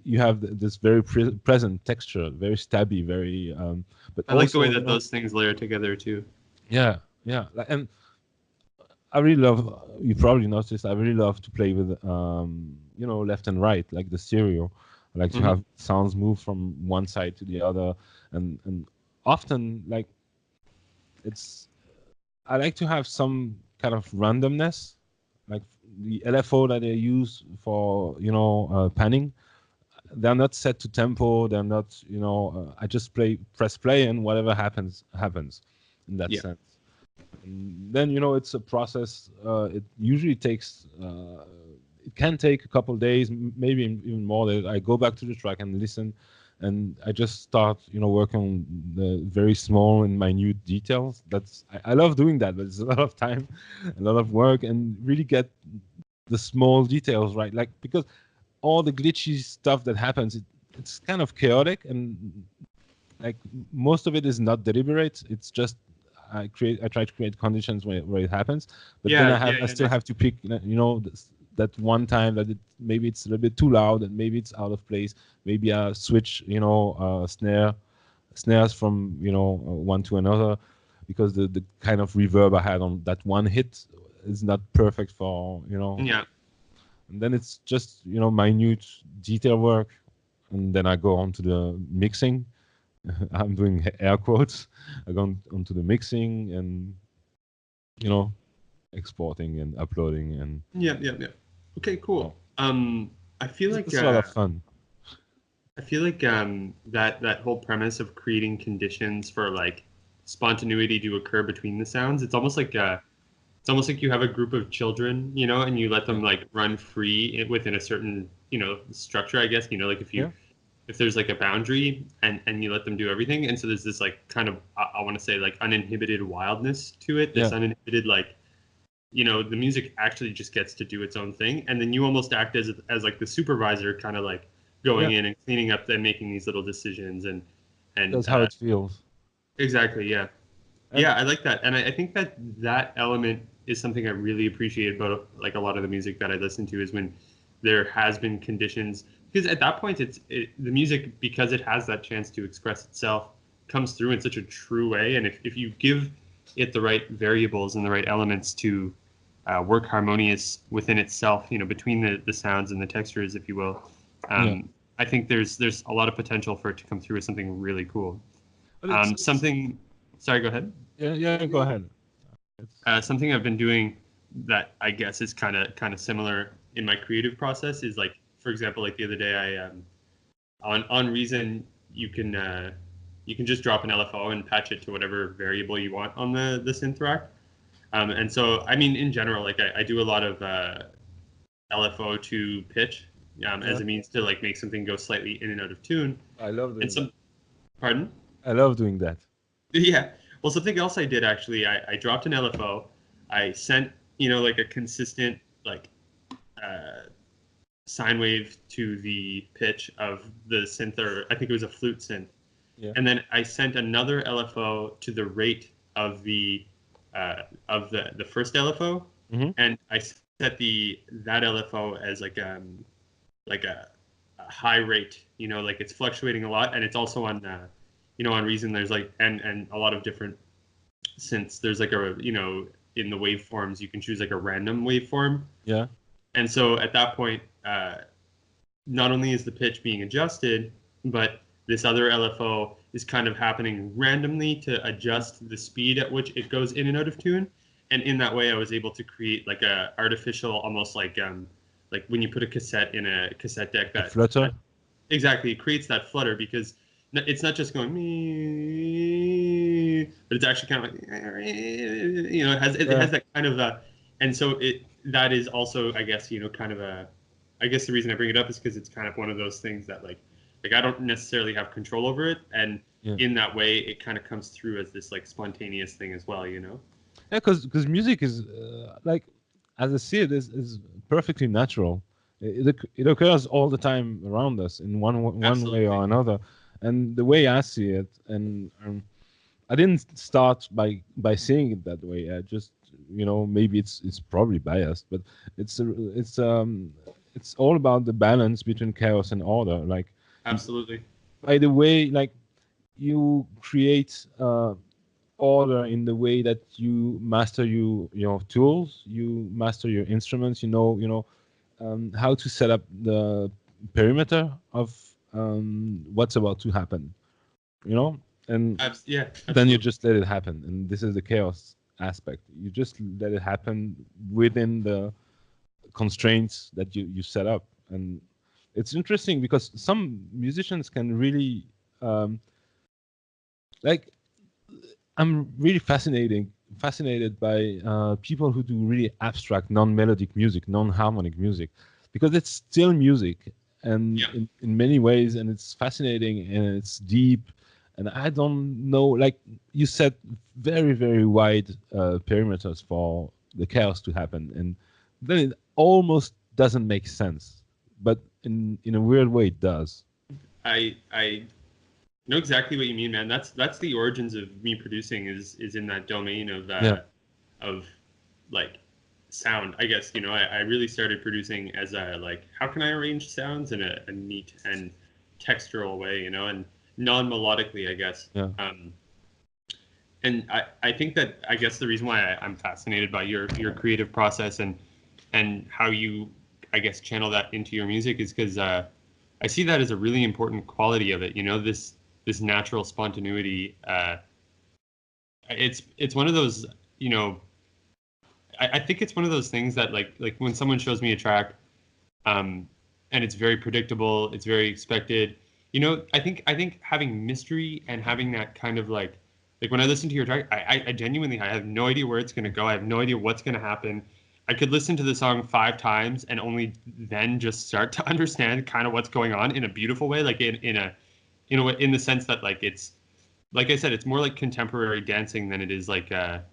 you have this very present texture, very stabby, very. But I like the also, way that those things layer together too. yeah, yeah, and I really love. You probably noticed. I really love to play with, left and right, like the stereo. I like to Mhm. have sounds move from one side to the other, and often like it's. I like to have some kind of randomness, like the LFO that they use for panning. They're not set to tempo. They're not. I just press play, and whatever happens happens, in that Yeah. sense. And then it's a process. It usually takes. It can take a couple days, maybe even more. That I go back to the track and listen, and I just start, working on the very small and minute details. I love doing that, but it's a lot of time, a lot of work, and really get the small details right. Like because all the glitchy stuff that happens, it's kind of chaotic, and like most of it is not deliberate. It's just I try to create conditions where it happens, but then Yeah. I still have to pick that one time that maybe it's a little bit too loud, and maybe it's out of place. Maybe I switch snares from one to another, because the kind of reverb I had on that one hit is not perfect for. Yeah. And then it's just minute detail work, and then I go on to the mixing. I'm doing air quotes. I go onto the mixing and exporting and uploading, and Yeah. Okay, cool. I feel like it's a lot of fun. that whole premise of creating conditions for like spontaneity to occur between the sounds. It's almost like you have a group of children, and you let them like run free within a certain structure. I guess like if there's like a boundary and you let them do everything, and so there's this like kind of I want to say like uninhibited wildness to it. This uninhibited like the music actually just gets to do its own thing, and then you almost act as like the supervisor, kind of like going in and cleaning up and making these little decisions and That's how it feels. exactly, yeah. And I like that, and I think that element is something I really appreciate about like a lot of the music that I listen to, is when there has been conditions, because at that point the music, because it has that chance to express itself, comes through in such a true way, and if you give it the right variables and the right elements to work harmonious within itself, between the sounds and the textures, if you will. I think there's a lot of potential for it to come through as something really cool. Something. Sorry, go ahead. Yeah, go ahead. Something I've been doing that I guess is kind of similar in my creative process is like, for example, like the other day on Reason you can just drop an LFO and patch it to whatever variable you want on the synth rack. And so, I mean, in general, like I do a lot of LFO to pitch as a means to like make something go slightly in and out of tune. I love doing that. Pardon? I love doing that. Yeah. Well, something else I did actually, I dropped an LFO. I sent, like a consistent like sine wave to the pitch of the synth, or I think it was a flute synth. Yeah. And then I sent another LFO to the rate of the first LFO, and I set that LFO as like a high rate. Like it's fluctuating a lot, and it's also on on Reason. There's like and a lot of different synths. There's like in the waveforms you can choose like a random waveform. Yeah. And so at that point, not only is the pitch being adjusted, but this other LFO is kind of happening randomly to adjust the speed at which it goes in and out of tune. And in that way, I was able to create like a artificial, almost like when you put a cassette in a cassette deck, that flutter. Exactly, it creates that flutter, because it's not just going me, but it's actually kind of like it has that kind of and so that is also, I guess, kind of I guess the reason I bring it up is because it's kind of one of those things that like I don't necessarily have control over it, and in that way, it kind of comes through as this like spontaneous thing as well, you know? Yeah, because music is like, as I see it, is perfectly natural. It occurs all the time around us in one way Absolutely. or another, and the way I see it, and I didn't start by seeing it that way. I just, maybe it's probably biased, but it's all about the balance between chaos and order. Like, Absolutely. by the way, like, you create order in the way that you master your tools, you master your instruments, how to set up the perimeter of what's about to happen, and Yeah. then you just let it happen. And this is the chaos aspect. You just let it happen within the constraints that you set up. And it's interesting because some musicians can really like, I'm really fascinated by people who do really abstract, non-melodic music, non-harmonic music, because it's still music, and in many ways, and it's fascinating and it's deep. And I don't know, like you said, very, very wide perimeters for the chaos to happen, and then it almost doesn't make sense, but in a weird way, it does. I know exactly what you mean, man. That's the origins of me producing is in that domain of of like sound. I guess I really started producing as a like how can I arrange sounds in a neat and textural way, and non-melodically, I guess. Yeah. And I think that I guess the reason why I'm fascinated by your creative process and how you I guess channel that into your music is because I see that as a really important quality of it. This natural spontaneity. It's one of those, I think it's one of those things that like when someone shows me a track, and it's very predictable, it's very expected. I think having mystery and having that kind of like when I listen to your track, I genuinely I have no idea where it's gonna go. I have no idea what's gonna happen. I could listen to the song 5 times and only then just start to understand kind of what's going on in a beautiful way, like in the sense that like it's like I said, it's more like contemporary dancing than it is like a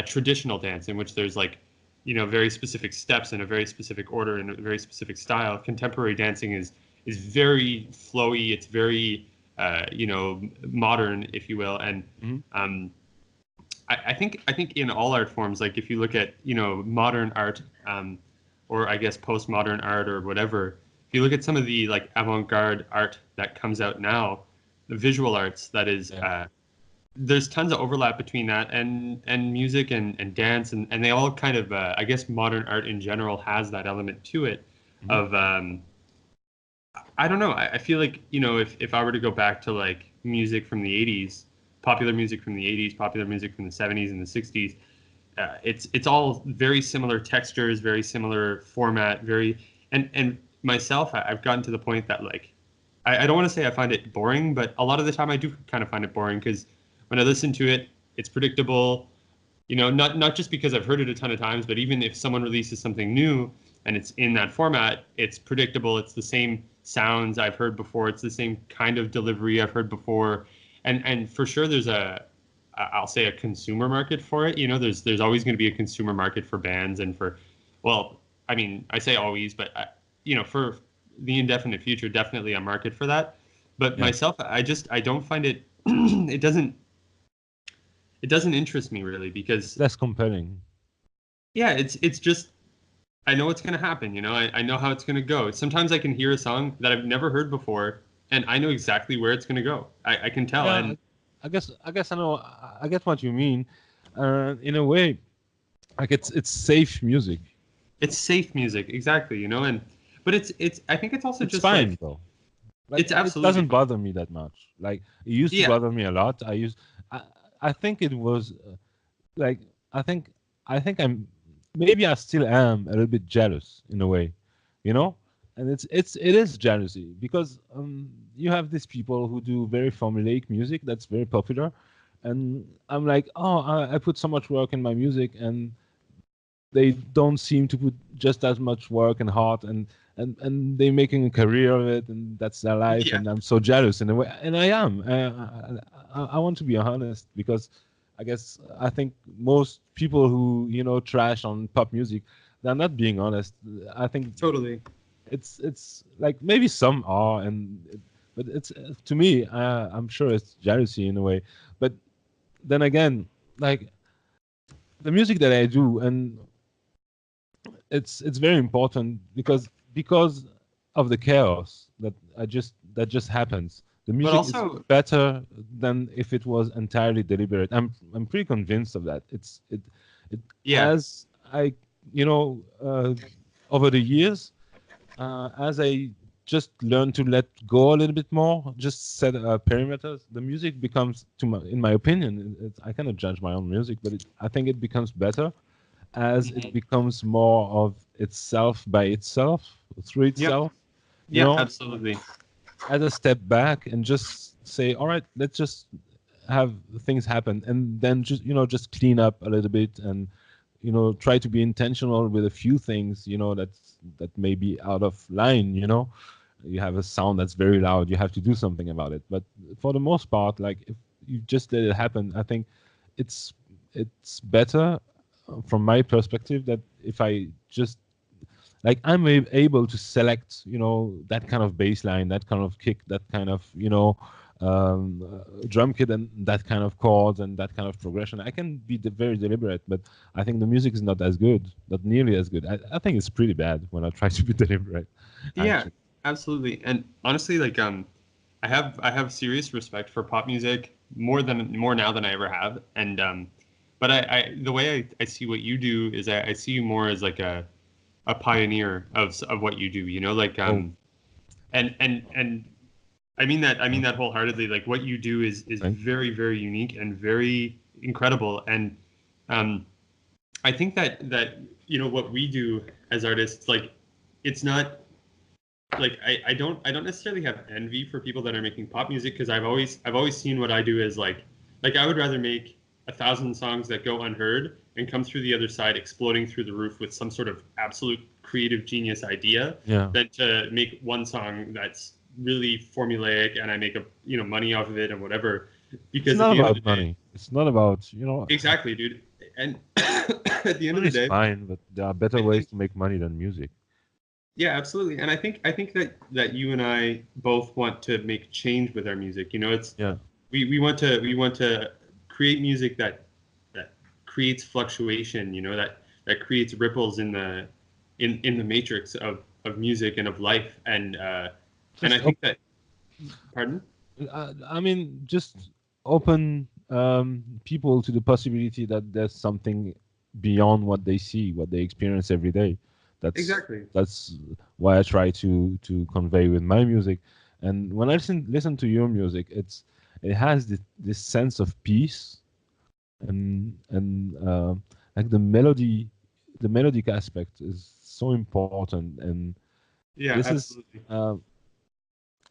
traditional dance in which there's like very specific steps in a very specific order and a very specific style. Contemporary dancing is very flowy. It's very modern, if you will, and I think in all art forms, like if you look at modern art, or I guess postmodern art or whatever. If you look at some of the like avant-garde art that comes out now, the visual arts, that is, there's tons of overlap between that and music and dance, and they all kind of I guess modern art in general has that element to it of I don't know. I feel like if I were to go back to like music from the 80s, popular music from the 80s, popular music from the 70s and the 60s, it's all very similar textures, very similar format, and myself, I've gotten to the point that like I don't want to say I find it boring, but a lot of the time I do kind of find it boring because when I listen to it, it's predictable. Not just because I've heard it a ton of times, but even if someone releases something new and it's in that format, it's predictable. It's the same sounds I've heard before. It's the same kind of delivery I've heard before, and for sure there's I'll say a consumer market for it. There's always going to be a consumer market for bands and for, well, I mean, I say always, but for the indefinite future, definitely a market for that. But myself, I don't find it. It doesn't interest me really because Less compelling. Yeah, it's just I know what's gonna happen. I know how it's gonna go. Sometimes I can hear a song that I've never heard before, and I know exactly where it's gonna go. I can tell. Yeah, And I guess I know. I get what you mean. In a way, like it's safe music. it's safe music, exactly. But it's. I think it's also It's just fine like though. Like, it's it absolutely doesn't fine. bother me that much. Like, it used to Yeah, bother me a lot. I think it was like I think I'm maybe I still am a little bit jealous in a way, you know. And it is jealousy because you have these people who do very formulaic music that's very popular, and I'm like, oh, I put so much work in my music, and they don't seem to put just as much work and heart, and and they're making a career of it, and that's their life, Yeah, and I'm so jealous in a way, and I am. I want to be honest because I think most people who trash on pop music, they're not being honest. I think totally. it's like maybe some are, but it's to me, I'm sure it's jealousy in a way. But then again, like the music that I do, and it's very important because of the chaos that just happens. The But music is also, better than if it was entirely deliberate. I'm pretty convinced of that. It yeah, as I over the years, as I just learn to let go a little bit more, just set perimeters, the music becomes, in my opinion, I cannot judge my own music, but I think it becomes better as it mhm. becomes more of itself by itself, through Yep, itself, you yeah, know, absolutely. as a step back and just say, all right, let's just have things happen, and then just clean up a little bit, and try to be intentional with a few things that may be out of line. You have a sound that's very loud, you have to do something about it, but for the most part, like, if you just let it happen, I think it's better, from my perspective, that if I just, like, I'm able to select that kind of bass line, that kind of kick, that kind of drum kit, and that kind of chords, and that kind of progression. I can be very deliberate, but I think the music is not as good, not nearly as good. I think it's pretty bad when I try to be deliberate, Yeah, actually. absolutely. And honestly, like I have serious respect for pop music more now than I ever have. And but I the way I see what you do is I see you more as like a pioneer of what you do. Like Oh, and I mean that wholeheartedly. Like what you do is thank you. very, very unique and very incredible. And um I think that what we do as artists, like it's not like I don't necessarily have envy for people that are making pop music, because I've always seen what I do as like I would rather make 1,000 songs that go unheard and come through the other side exploding through the roof with some sort of absolute creative genius idea Yeah, than to make one song that's really formulaic and I make money off of it and whatever, it's because at not the end of the about day, money. It's not about exactly, dude. And at the end of the money's day, fine, but there are better I ways think, to make money than music. yeah, absolutely. And I think that you and I both want to make change with our music. It's Yeah. we want to create music that creates fluctuation, that creates ripples in the matrix of music and of life. And I Just think that, pardon? I mean, just open people to the possibility that there's something beyond what they see, what they experience every day. That's Exactly. that's why I try to convey with my music. And when I listen to your music, it has this sense of peace, and like the melodic aspect is so important. And Yeah, this is absolutely.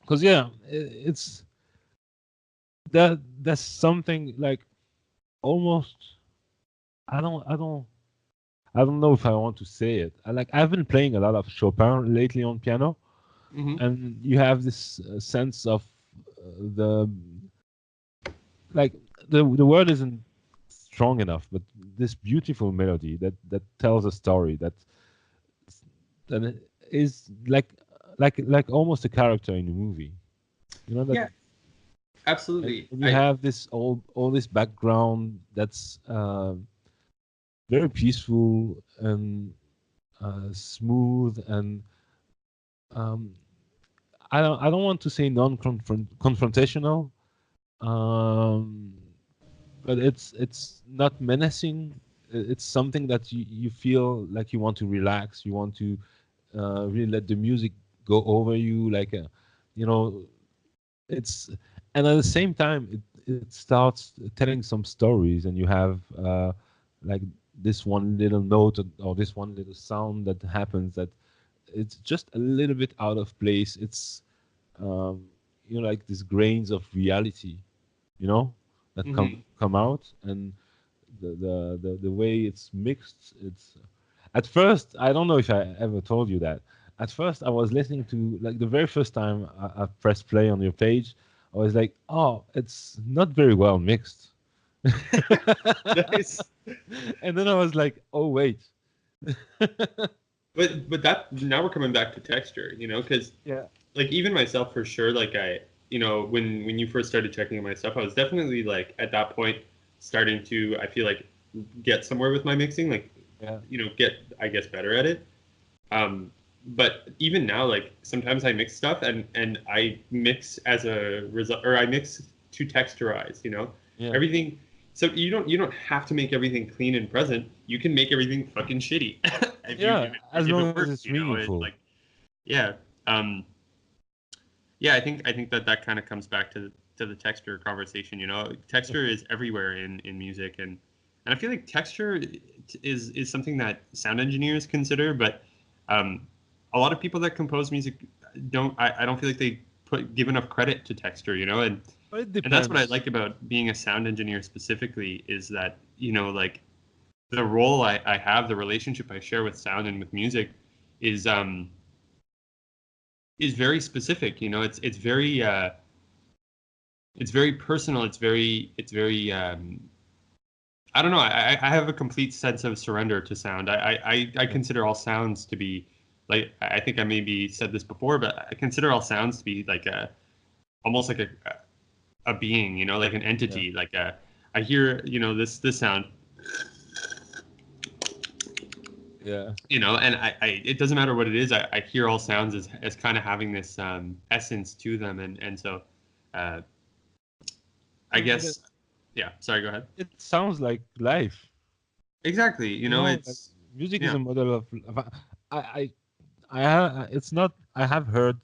because yeah, it's that there's something like almost I don't know if I want to say it. I've been playing a lot of Chopin lately on piano, Hmm. and you have this sense of the like the word isn't strong enough, but this beautiful melody that tells a story that is like almost a character in a movie. You know that, Yeah, and absolutely. you have this all this background that's very peaceful and smooth, and um, I don't want to say confrontational, um, but it's not menacing. It's something that you feel like you want to relax. You want to really let the music go over you, like you know, it's and at the same time it starts telling some stories, and you have like this one little note or this one little sound that happens that it's just a little bit out of place. It's um, like these grains of reality, that Hmm. come out, and the way it's mixed. It's at first, I don't know if I ever told you that at first I was listening to, like, the very first time I pressed play on your page, I was like, oh, it's not very well mixed. Nice. And then I was like, oh wait. But that, now we're coming back to texture, because Yeah. like even myself for sure, like when you first started checking out my stuff, I was definitely like at that point starting to, I feel like, get somewhere with my mixing, like Yeah. get, I guess, better at it. But even now, like sometimes I mix stuff and I mix as a result, or I mix to texturize, Yeah. everything. So you don't have to make everything clean and present. You can make everything fucking shitty. Yeah, as If long it as works, it's meaningful. like, yeah. Yeah, I think that kind of comes back to the texture conversation. Texture is everywhere in music, and I feel like texture is something that sound engineers consider, but a lot of people that compose music don't. I don't feel like they give enough credit to texture. But it And that's what I depends. like about being a sound engineer specifically, is that like the role I have, the relationship I share with sound and with music is very specific. It's very personal. It's very I don't know. I have a complete sense of surrender to sound. I Yeah. consider all sounds to be, like, I think I maybe said this before, but I consider all sounds to be like almost like a being, like an Yeah. entity. Like I hear, this sound, Yeah. and it doesn't matter what it is. I hear all sounds as kind of having this essence to them, and so uh, I Because guess, yeah. Sorry, go ahead. it sounds like life. Exactly. Like It's, music is yeah. a model of. I, it's not. I have heard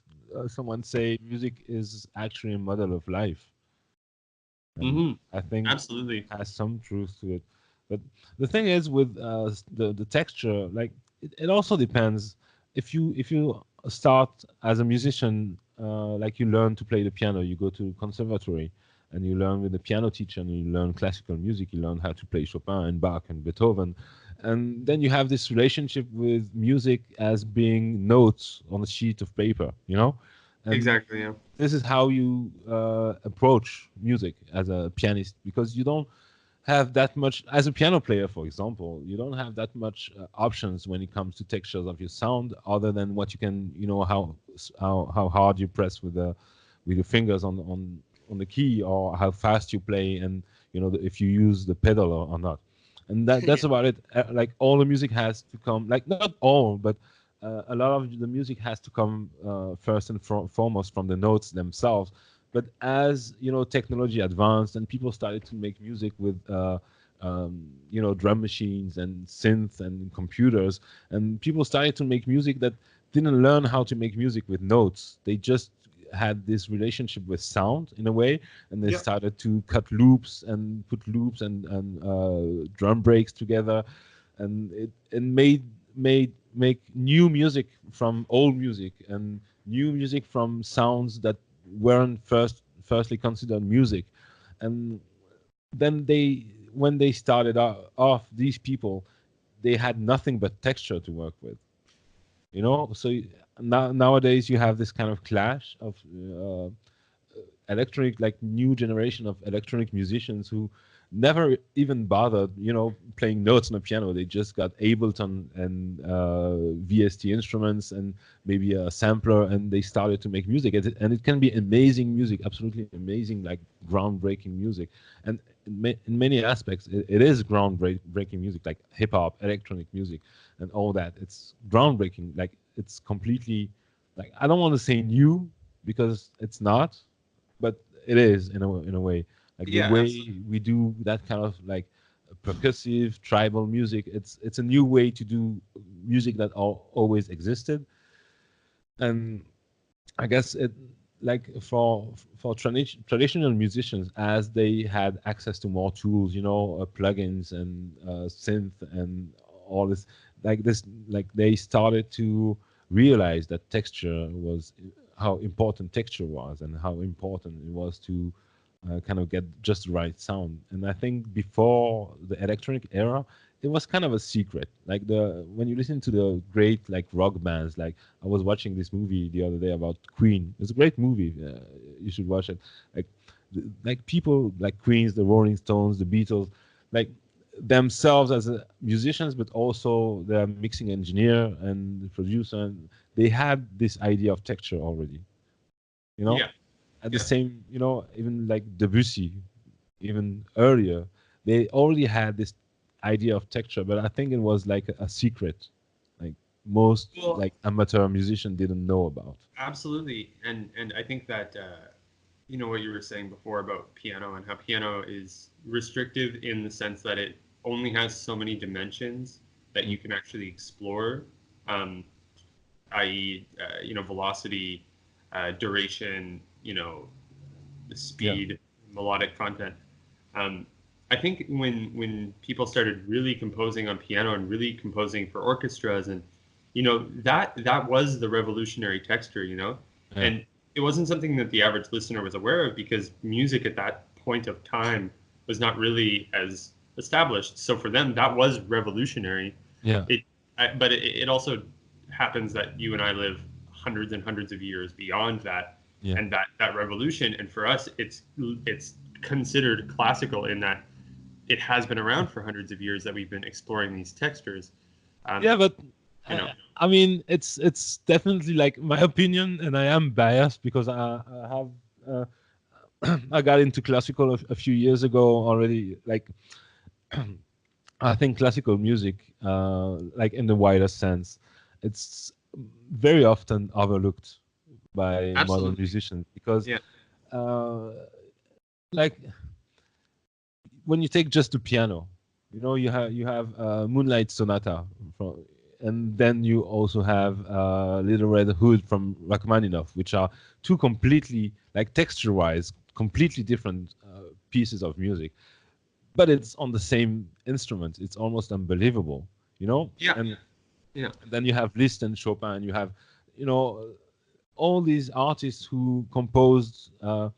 someone say music is actually a model of life, and Hmm. I think Absolutely. has some truth to it. But the thing is with the texture, like it also depends. If you start as a musician, like you learn to play the piano, you go to conservatory, and you learn with the piano teacher, and you learn classical music, you learn how to play Chopin and Bach and Beethoven, and then you have this relationship with music as being notes on a sheet of paper, and Exactly. Yeah. this is how you approach music as a pianist, because you don't have that much as a piano player, for example. You don't have that much options when it comes to textures of your sound, other than what you can, how hard you press with your fingers on the key, or how fast you play, and if you use the pedal or not. And that's Yeah. about it. Like, all the music has to come, like, not all, but a lot of the music has to come first and foremost from the notes themselves. But as technology advanced and people started to make music with drum machines and synth and computers, and people started to make music that didn't learn how to make music with notes. They just had this relationship with sound in a way, and they Yep. started to cut loops and put loops and drum breaks together, and it made make new music from old music, and new music from sounds that weren't firstly considered music. And then when they started off, these people, they had nothing but texture to work with, so nowadays you have this kind of clash of electronic, like, new generation of electronic musicians who never even bothered, playing notes on a piano. They just got Ableton and VST instruments and maybe a sampler, and they started to make music. And it can be amazing music, absolutely amazing, like groundbreaking music. And in many aspects, it is groundbreaking music, like hip hop, electronic music, and all that. It's groundbreaking. Like, it's completely, like, I don't want to say new, because it's not, but it is in a way, like the Yeah. Absolutely. way we do that kind of, like, percussive tribal music. It's a new way to do music that always existed. And I guess it, like, for traditional musicians, as they had access to more tools, plugins and synth and all this, like this, like, they started to realize that texture was, how important texture was, and how important it was to kind of get just the right sound. And I think before the electronic era, it was kind of a secret. Like when you listen to the great like rock bands, like I was watching this movie the other day about Queen. It's a great movie. You should watch it. Like like people like Queens, the Rolling Stones, the Beatles, like themselves as musicians, but also the mixing engineer and the producer, and they had this idea of texture already. You know, Yeah. at the same, even like Debussy, even earlier, they already had this idea of texture, but I think it was like a secret, like most Well, like amateur musician didn't know about. absolutely, and I think that what you were saying before about piano and how piano is restrictive in the sense that it only has so many dimensions that you can actually explore, um, i.e., velocity, duration, the Yeah, speed, melodic content. Um, I think when people started really composing on piano and really composing for orchestras, and that was the revolutionary texture, yeah, and it wasn't something that the average listener was aware of because music at that point of time was not really as established. So for them, that was revolutionary. yeah, It, but it also happens that you and I live hundreds and hundreds of years beyond that, yeah. and that revolution. And for us, it's considered classical in that it has been around for hundreds of years that we've been exploring these textures. Um, Yeah, but you know, I mean, it's definitely like my opinion, and I am biased because I have I got into classical a few years ago already. Like I think classical music, like in the widest sense, it's very often overlooked by modern absolutely, musicians because, yeah, uh, like when you take just the piano, you have Moonlight Sonata, from, and then you also have Little Red Hood from Rachmaninoff, which are two completely like texture-wise, completely different pieces of music, but it's on the same instrument. It's almost unbelievable, yeah, and yeah, then you have Liszt and Chopin. You have, you know, all these artists who composed uh,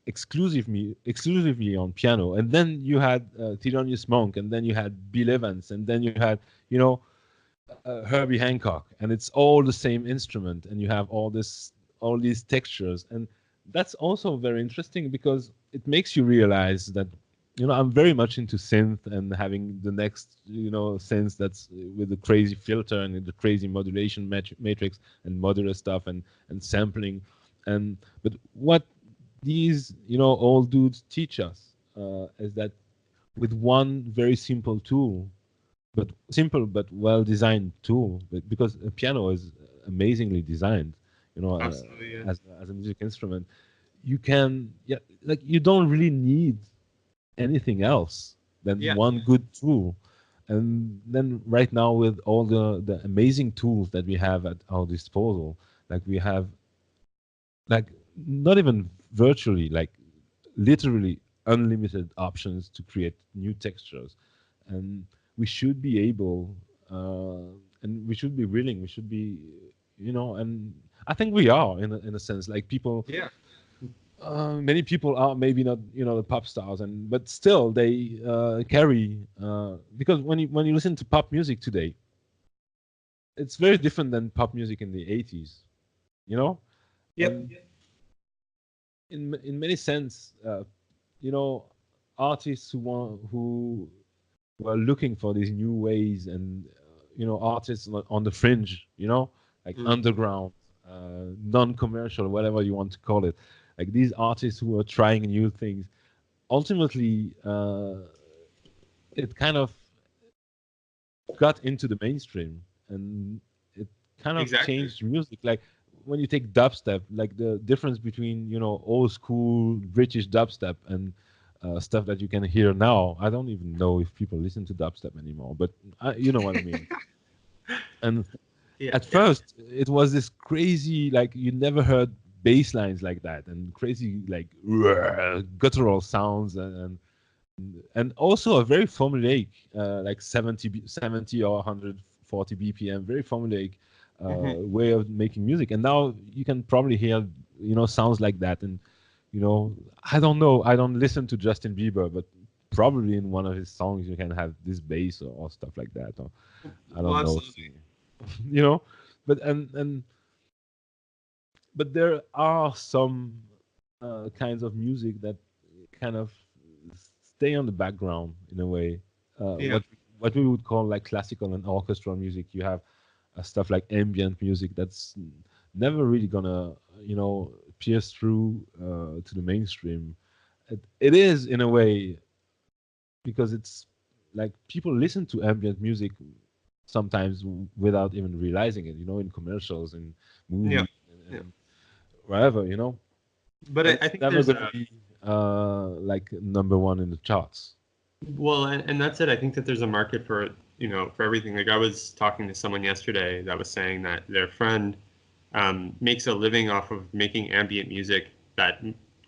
exclusively on piano. And then you had Thelonious Monk, and then you had Bill Evans, and then you had, Herbie Hancock, and it's all the same instrument, and you have all these textures, and that's also very interesting because it makes you realize that, I'm very much into synth and having the next, synth that's with the crazy filter and the crazy modulation matrix and modular stuff and sampling, and but what these old dudes teach us is that with one very simple but well designed tool, because a piano is amazingly designed, absolutely, yeah, as a music instrument, you can, yeah, like you don't really need anything else than yeah, one good tool. And then right now, with all the amazing tools that we have at our disposal, like we have, like, not even virtually, like literally unlimited options to create new textures, and we should be able, and we should be willing, we should be, and I think we are in a sense, like people, yeah, many people are maybe not, the pop stars, and but still they carry, because when you listen to pop music today, it's very different than pop music in the 80s, you know yep, and in many sense, you know, artists who are looking for these new ways, and artists on the fringe, like mm, underground, non-commercial, whatever you want to call it, like these artists who are trying new things. Ultimately, it kind of got into the mainstream, and it kind of exactly, changed music. Like when you take dubstep, like the difference between old school British dubstep and stuff that you can hear now. I don't even know if people listen to dubstep anymore, but you know what I mean. And yeah, at first, it was this crazy, like you never heard bass lines like that, and crazy like guttural sounds, and also a very formulaic, like 70 or 140 BPM, very formulaic hmm, way of making music. And now you can probably hear, sounds like that. And, I don't know, I don't listen to Justin Bieber, but probably in one of his songs you can have this bass or stuff like that. Or I Well, don't know. absolutely. You know, but but there are some kinds of music that kind of stay on the background in a way. Yeah. What we would call like classical and orchestral music. You have stuff like ambient music that's never really gonna pierce through to the mainstream. It is in a way because it's like people listen to ambient music sometimes without even realizing it. In commercials and Yeah. movies Yeah. and wherever. But And I it's think never there's gonna a be like number one in the charts. well, and that's it. I think that there's a market for it, for everything. Like I was talking to someone yesterday that was saying that their friend makes a living off of making ambient music that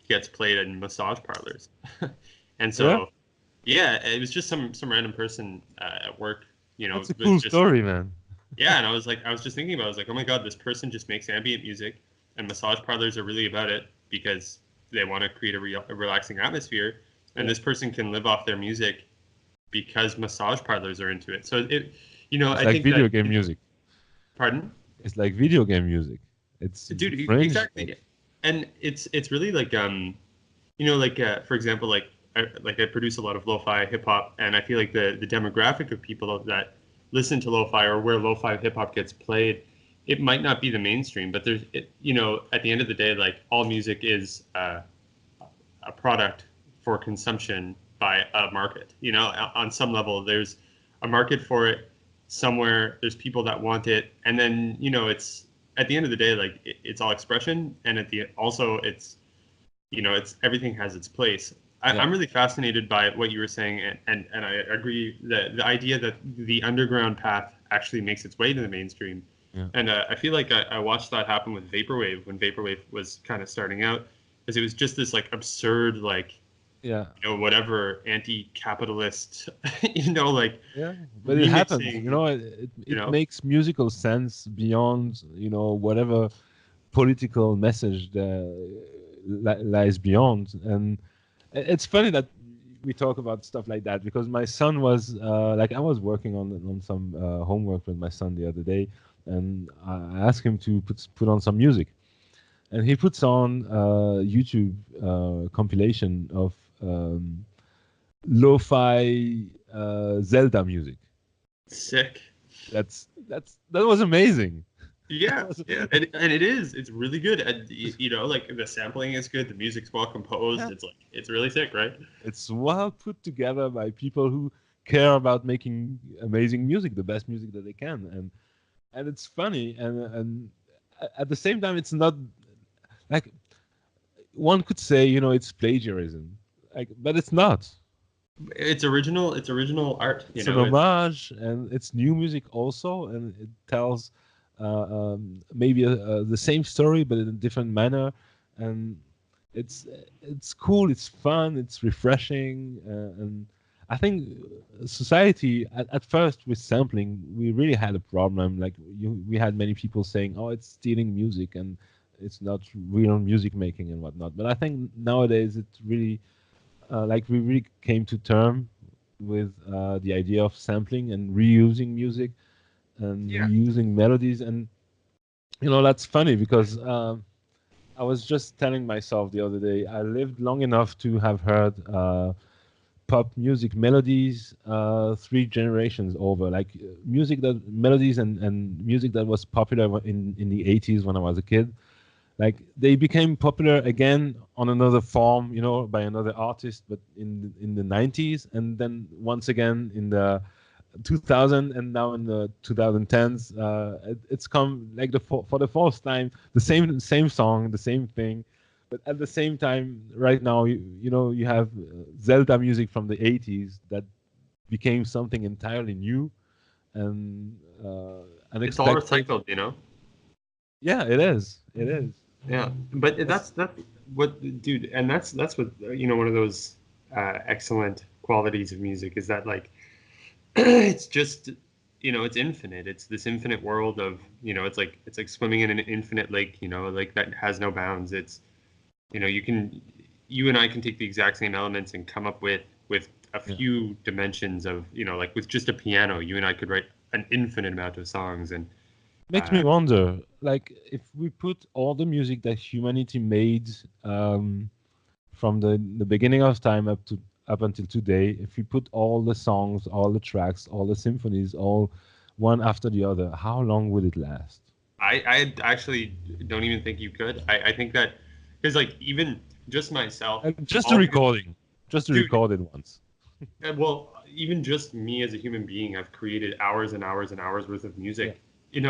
gets played in massage parlors. And Yeah, so, yeah, it was just some random person at work, that's a was cool just story, man. yeah. And I was just thinking about, it. I was like, oh my god, this person just makes ambient music, and massage parlors are really about it because they want to create a relaxing atmosphere, and Yeah. this person can live off their music because massage parlors are into it. So It's I like think that, video game music. pardon? It's like video game music. It's Dude, fringe. exactly. And it's really like like for example, I produce a lot of lo-fi hip hop, and I feel like the demographic of people that listen to lo-fi or where lo-fi hip hop gets played, it might not be the mainstream, but at the end of the day, like all music is a product for consumption by a market. On some level, there's a market for it somewhere. There's people that want it, and then it's at the end of the day, like it's all expression, and it's everything has its place. Yeah. I'm really fascinated by what you were saying, and I agree that the idea that the underground path actually makes its way to the mainstream. Yeah. And I feel like I watched that happen with Vaporwave when Vaporwave was kind of starting out, because it was just this like absurd, like Yeah. whatever anti-capitalist, Yeah, but it happens. remixing, It makes musical sense beyond whatever political message lies beyond. And it's funny that we talk about stuff like that because my son was like I was working on some homework with my son the other day, and I asked him to put on some music, and he puts on YouTube compilation of lo-fi Zelda music. sick. That was amazing. Yeah, yeah, and it's really good. And like the sampling is good, the music's well composed. Yeah. It's really sick, right? It's well put together by people who care about making amazing music, the best music that they can, and it's funny, and at the same time, it's not like one could say, it's plagiarism, like, but it's not. It's original. It's original art. It's an homage, and it's new music also, and it tells maybe the same story but in a different manner, and it's cool, it's fun, it's refreshing, and I think society at first with sampling we really had a problem. Like we had many people saying, "Oh, it's stealing music and it's not real music making and whatnot." But I think nowadays it really like we really came to term with the idea of sampling and reusing music and Yeah. reusing melodies. And that's funny because I was just telling myself the other day I lived long enough to have heard pop music melodies 3 generations over, like music that melodies and music that was popular in the 80s when I was a kid. Like they became popular again on another form, by another artist, but in the 90s, and then once again in the 2000, and now in the 2010s. It's come like for the fourth time, the same song, the same thing, but at the same time, right now, you have Zelda music from the 80s that became something entirely new and It's all unexpected. recycled. Yeah, it is. It is. Yeah, but that's what, dude, and that's what one of those excellent qualities of music is that like it's just it's infinite. It's this infinite world of it's like swimming in an infinite lake. Like that has no bounds. It's you and I can take the exact same elements and come up with a few dimensions of, like with just a piano, you and I could write an infinite amount of songs. And Makes me wonder, like, if we put all the music that humanity made from the beginning of time up until today, if we put all the songs, all the tracks, all the symphonies, all one after the other, how long would it last? I actually don't even think you could. I think that because like even just myself, Just the recording, just to Dude. record it once. Well, even just me as a human being, I've created hours and hours and hours worth of music. And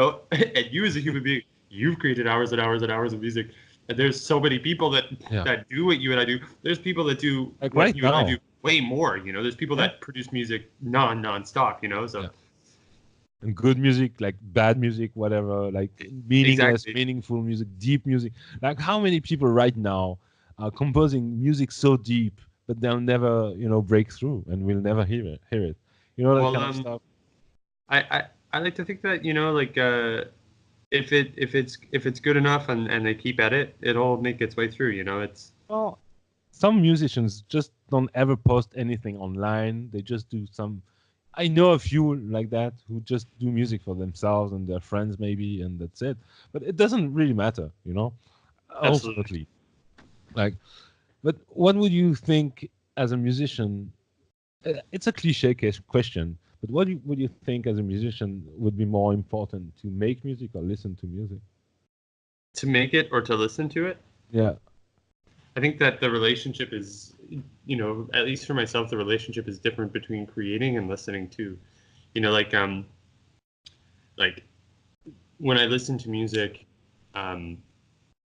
you as a human being, you've created hours and hours and hours of music. And there's so many people that do what you and I do. There's people that do Like what right you and I now. do way more. There's people that produce music non-stop. So. Yeah. And good music, like bad music, whatever, like meaningless, meaningful music, deep music. Like how many people right now are composing music so deep, but they'll never, break through, and we'll never hear it. That kind of stuff. I like to think that like if it's good enough and they keep at it, it'll make its way through. It's some musicians just don't ever post anything online. They just do some. I know a few like that who just do music for themselves and their friends maybe, and that's it. But it doesn't really matter, ultimately. Like, but what would you think as a musician? It's a cliche question, but what would you think as a musician would be more important, to make music or listen to music? To make it or to listen to it? Yeah. I think that the relationship is, at least for myself, the relationship is different between creating and listening to. Like when I listen to music,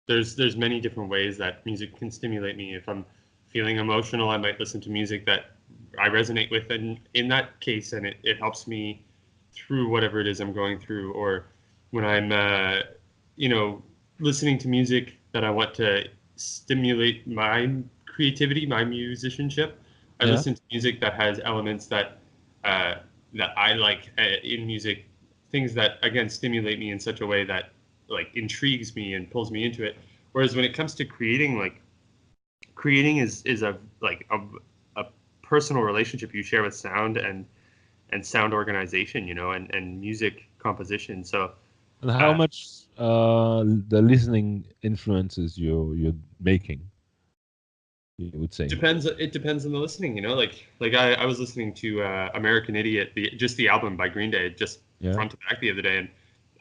there's many different ways that music can stimulate me. If I'm feeling emotional, I might listen to music that I resonate with, and in that case, and it helps me through whatever it is I'm going through. Or when I'm, listening to music that I want to stimulate my creativity, my musicianship, I listen to music that has elements that I like in music, things that again stimulate me in such a way that like intrigues me and pulls me into it. Whereas when it comes to creating, like creating is a personal relationship you share with sound and sound organization, and music composition. So and how much the listening influences you're making, you would say? It depends on the listening, like I was listening to American Idiot, the album by Green Day, just front to back the other day, and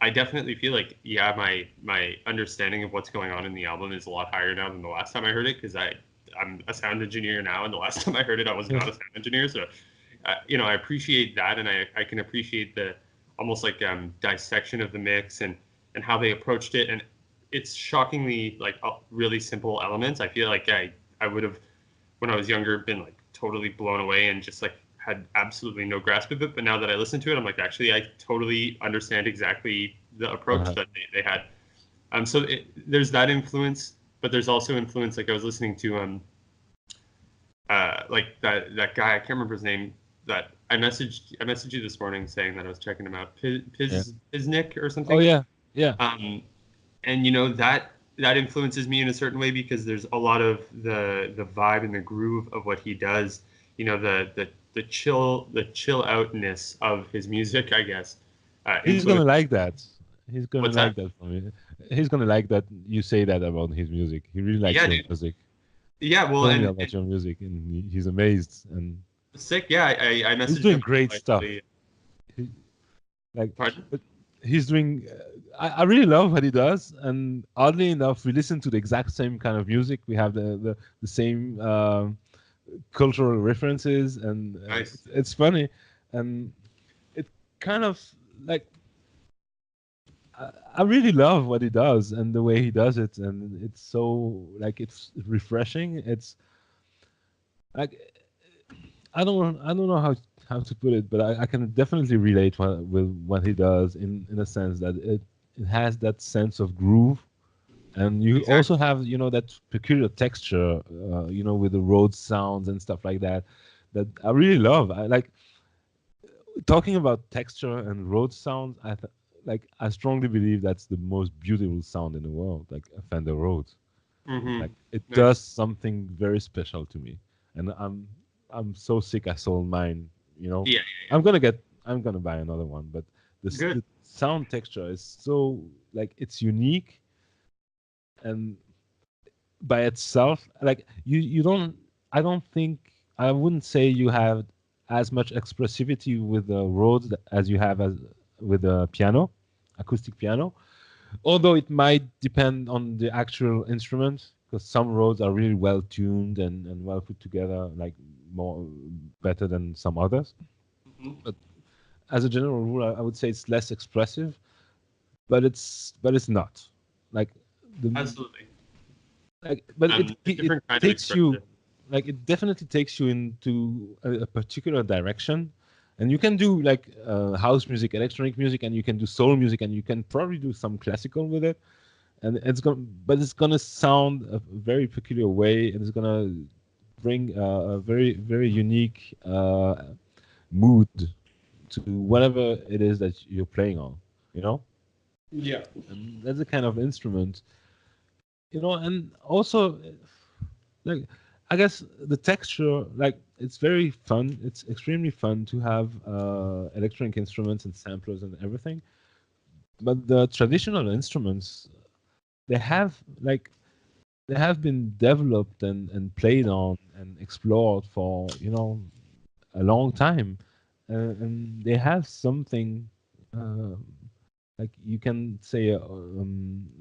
I definitely feel like my understanding of what's going on in the album is a lot higher now than the last time I heard it, because I'm a sound engineer now, and the last time I heard it I was not a sound engineer. So I appreciate that, and I can appreciate the almost like dissection of the mix and how they approached it. And it's shockingly like really simple elements. I feel like I would have, when I was younger, been like totally blown away and just like had absolutely no grasp of it. But now that I listen to it, I'm like, actually, I totally understand exactly the approach that they had. So there's that influence, but there's also influence. Like I was listening to like that guy, I can't remember his name, that I messaged you this morning saying that I was checking him out. Piznik or something. Oh yeah. And that influences me in a certain way, because there's a lot of the vibe and the groove of what he does. The chill outness of his music, I guess. He's gonna like that. He's gonna like that from me. He's gonna like that you say that about his music. He really likes your music. Yeah, well, and about your music, and he's amazed and sick. Yeah, I messaged him. He's doing great stuff. Pardon? But he's doing. I really love what he does, and oddly enough, we listen to the exact same kind of music. We have the same cultural references, and nice. It's funny, and it kind of like. I really love what he does and the way he does it, and it's so like it's refreshing. It's like I don't know how to put it, but I can definitely relate with what he does in a sense that it has that sense of groove, and you also have that peculiar texture, with the road sounds and stuff like that I really love. I like talking about texture and road sounds. I strongly believe that's the most beautiful sound in the world, like a Fender Rhodes. Like it does something very special to me, and I'm so sick I sold mine. You know, Yeah, I'm gonna buy another one, but good. the sound texture is so like it's unique and by itself like you don't I don't think I wouldn't say you have as much expressivity with the Rhodes as you have as with the piano, acoustic piano, although it might depend on the actual instrument because some Rhodes are really well tuned and well put together, like more better than some others. Mhm. But as a general rule, I would say it's less expressive, but it's not like the Absolutely. but A it different kind of takes you expression. like it definitely takes you into a particular direction, and you can do like house music, electronic music, and you can do soul music, and you can probably do some classical with it, and it's gonna sound a very peculiar way, and it's gonna bring a very unique mood to whatever it is that you're playing on, you know. Yeah. And that's the kind of instrument, you know. And also like I guess the texture, like it's very fun, it's extremely fun to have electronic instruments and samplers and everything, but the traditional instruments, they have like they have been developed and played on and explored for, you know, a long time, and they have something uh, like you can say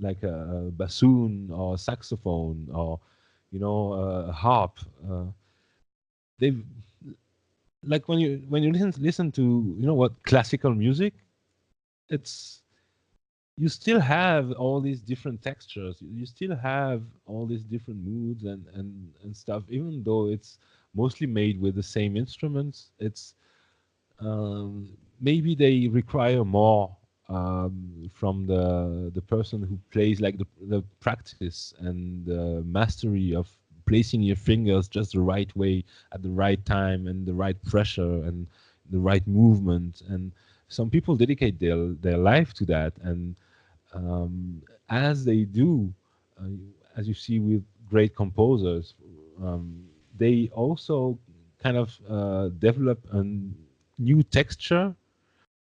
like a bassoon or a saxophone or, you know, a harp. They've like when you listen to, you know, what, classical music, it's you still have all these different textures, you still have all these different moods and stuff, even though it's mostly made with the same instruments. It's maybe they require more from the person who plays, like the practice and the mastery of placing your fingers just the right way at the right time and the right pressure and the right movement. And some people dedicate their life to that, and as they do, uh, as you see with great composers, um, they also kind of develop a new texture,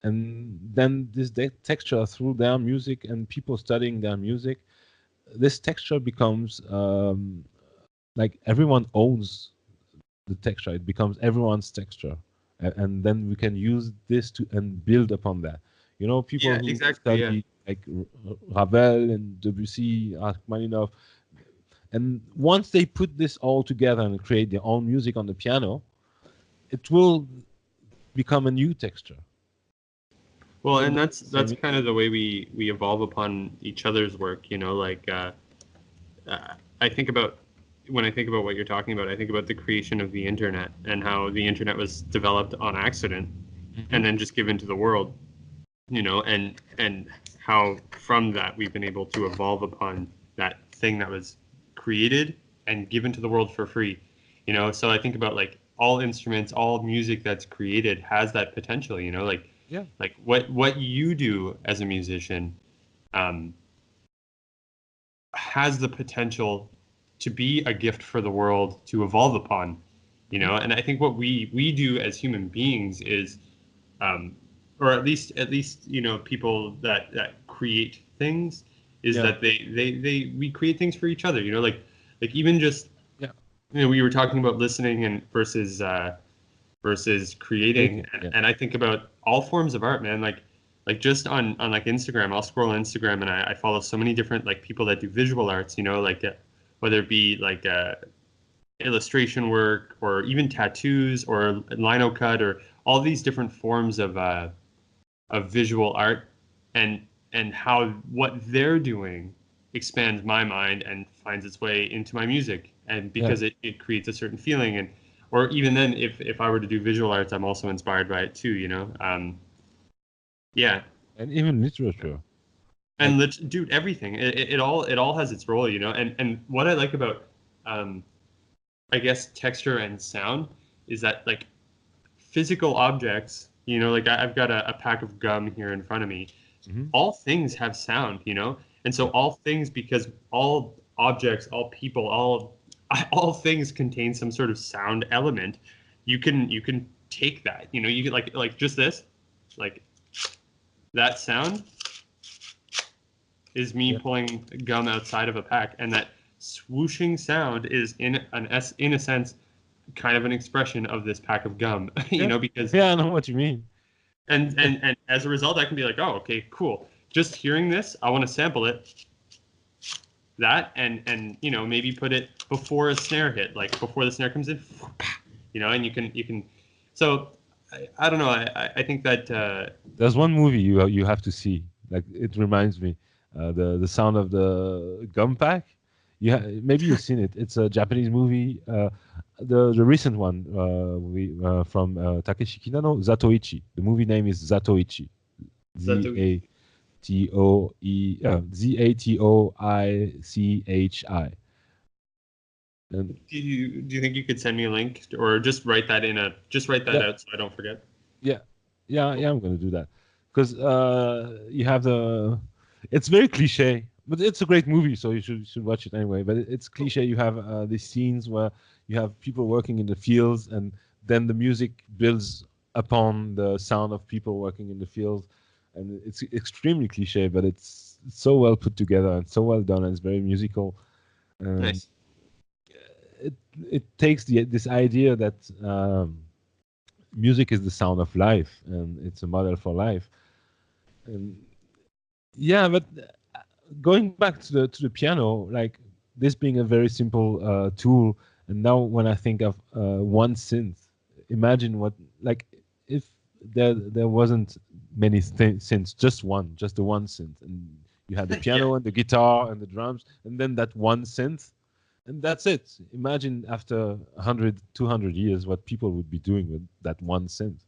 and then this texture through their music and people studying their music, this texture becomes like everyone owns the texture. It becomes everyone's texture, and then we can use this to and build upon that. You know, people Yeah, who exactly. Yeah. study like Ravel and Debussy, Rachmaninoff, and once they put this all together and create their own music on the piano, it will become a new texture, Well, even and though that's it's the same that's kind of instrument. the way we evolve upon each other's work. I think about when I think about what you're talking about, I think about the creation of the internet and how the internet was developed on accident Hmm. and then just given to the world. And how from that we've been able to evolve upon that thing that was created and given to the world for free. So I think about like all instruments, all music that's created has that potential. Yeah, Like what you do as a musician um, has the potential to be a gift for the world to evolve upon. hmm, And I think what we do as human beings is um, or at least people that create things is yeah, that they we create things for each other. Like even just yeah. we were talking about listening and versus creating, Making, and, yeah, and I think about all forms of art, man. Like just on like Instagram, I'll scroll on Instagram and I follow so many different like people that do visual arts, like whether it be like illustration work or even tattoos or lino cut or all these different forms of visual art, and how what they're doing expands my mind and finds its way into my music, and yeah. because it creates a certain feeling. And or even then, if I were to do visual arts, I'm also inspired by it too. Yeah. And even literature, like, And dude, everything, it all has its role. And what I like about um I guess texture and sound is that like physical objects, like I've got a pack of gum here in front of me. mhm, All things have sound. And so yeah, all things, because all objects, all people, all things contain some sort of sound element. you can take that, you know, you can like just this, like that sound is me pulling gum outside of a pack, and that swooshing sound is in a sense kind of an expression of this pack of gum, you know, because I know what you mean. And as a result, I can be like, oh, okay, cool. Just hearing this, I want to sample it. That and you know, maybe put it before a snare hit, like before the snare comes in, you know, and you can. So I don't know. I think that there's one movie you have to see. Like, it reminds me, the sound of the gum pack. Maybe you've seen it. It's a Japanese movie. The recent one from Takeshi Kinano, Zatoichi. The movie name is Zatoichi. Zatoichi. And do you think you could send me a link, or just write that out so I don't forget? Yeah, I'm gonna do that, because you have it's very cliche, but it's a great movie, so you should watch it anyway. But it's cliche. You have these scenes where you have people working in the fields, and then the music builds upon the sound of people working in the fields, and it's extremely cliche, but it's so well put together and so well done, and it's very musical. Nice. It takes this idea that music is the sound of life, and it's a model for life. And yeah, but going back to the piano, like this being a very simple tool, and now when I think of one synth, imagine what, like, if there wasn't many synths, just the one synth, and you had the piano and the guitar and the drums, and then that one synth, and that's it. Imagine after 100, 200 years what people would be doing with that one synth.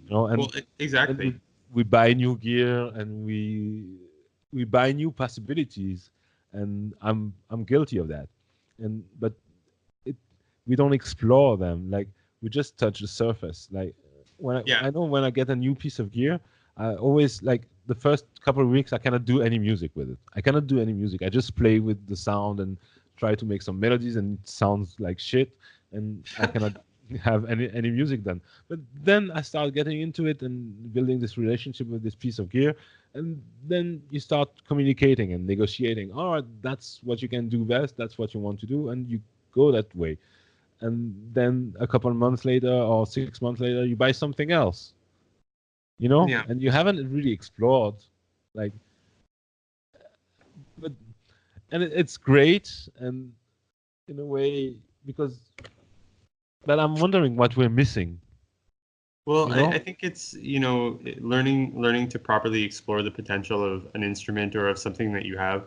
You know, and, exactly. And we buy new gear, and we buy new possibilities, and I'm guilty of that. But we don't explore them. Like, we just touch the surface. Like, I know when I get a new piece of gear, I always, like, the first couple of weeks I cannot do any music with it. I cannot do any music. I just play with the sound and try to make some melodies, and it sounds like shit, and I cannot have any music done. But then I start getting into it and building this relationship with this piece of gear, and then you start communicating and negotiating. All right, that's what you can do best, that's what you want to do, and you go that way. And then a couple of months later or 6 months later, you buy something else, you know. And you haven't really explored, like, and it's great, and in a way, but I'm wondering what we're missing. Well, you know? I think it's, you know, learning to properly explore the potential of an instrument or of something that you have.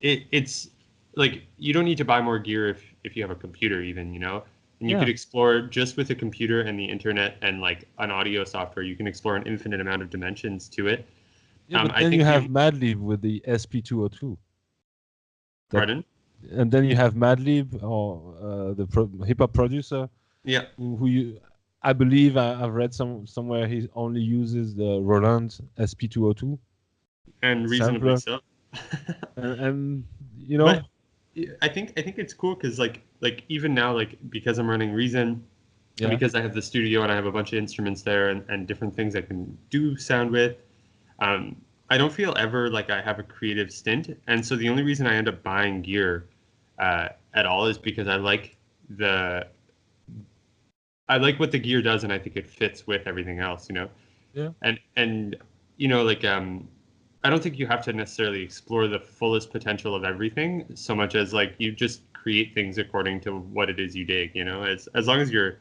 It's like, you don't need to buy more gear if you have a computer, even, you know, and you could explore just with a computer and the internet and like an audio software. You can explore an infinite amount of dimensions to it. Yeah, but then you have Madlib with the SP202. Pardon? And then you have Madlib, or the hip hop producer. Yeah. I believe I've read somewhere he only uses the Roland SP202. And reasonably so. and you know, but I think it's cool because like even now, like, because I'm running Reason, and because I have the studio and I have a bunch of instruments there and different things I can do sound with. I don't feel ever like I have a creative stint, and so the only reason I end up buying gear at all is because I like what the gear does, and I think it fits with everything else, you know. Yeah. And you know, like, I don't think you have to necessarily explore the fullest potential of everything so much as, like, you just create things according to what it is you dig, you know. As long as if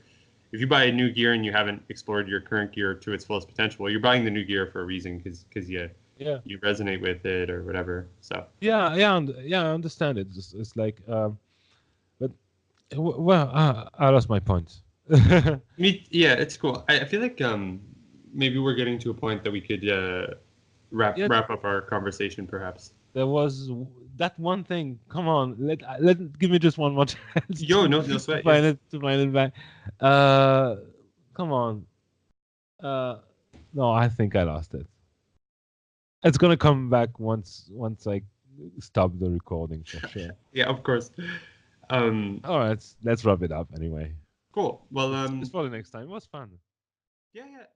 you buy a new gear and you haven't explored your current gear to its fullest potential, well, you're buying the new gear for a reason, because you resonate with it or whatever. So I understand it. It's like, but well, I lost my point. It's cool. I feel like maybe we're getting to a point that we could wrap up our conversation, perhaps. There was that one thing. Come on, let give me just one more chance. No sweat. To find it back. Come on. No, I think I lost it. It's gonna come back once I stop the recording, for sure. Yeah, of course. All right, let's wrap it up anyway. Cool. Well, it's for the next time. It was fun. yeah.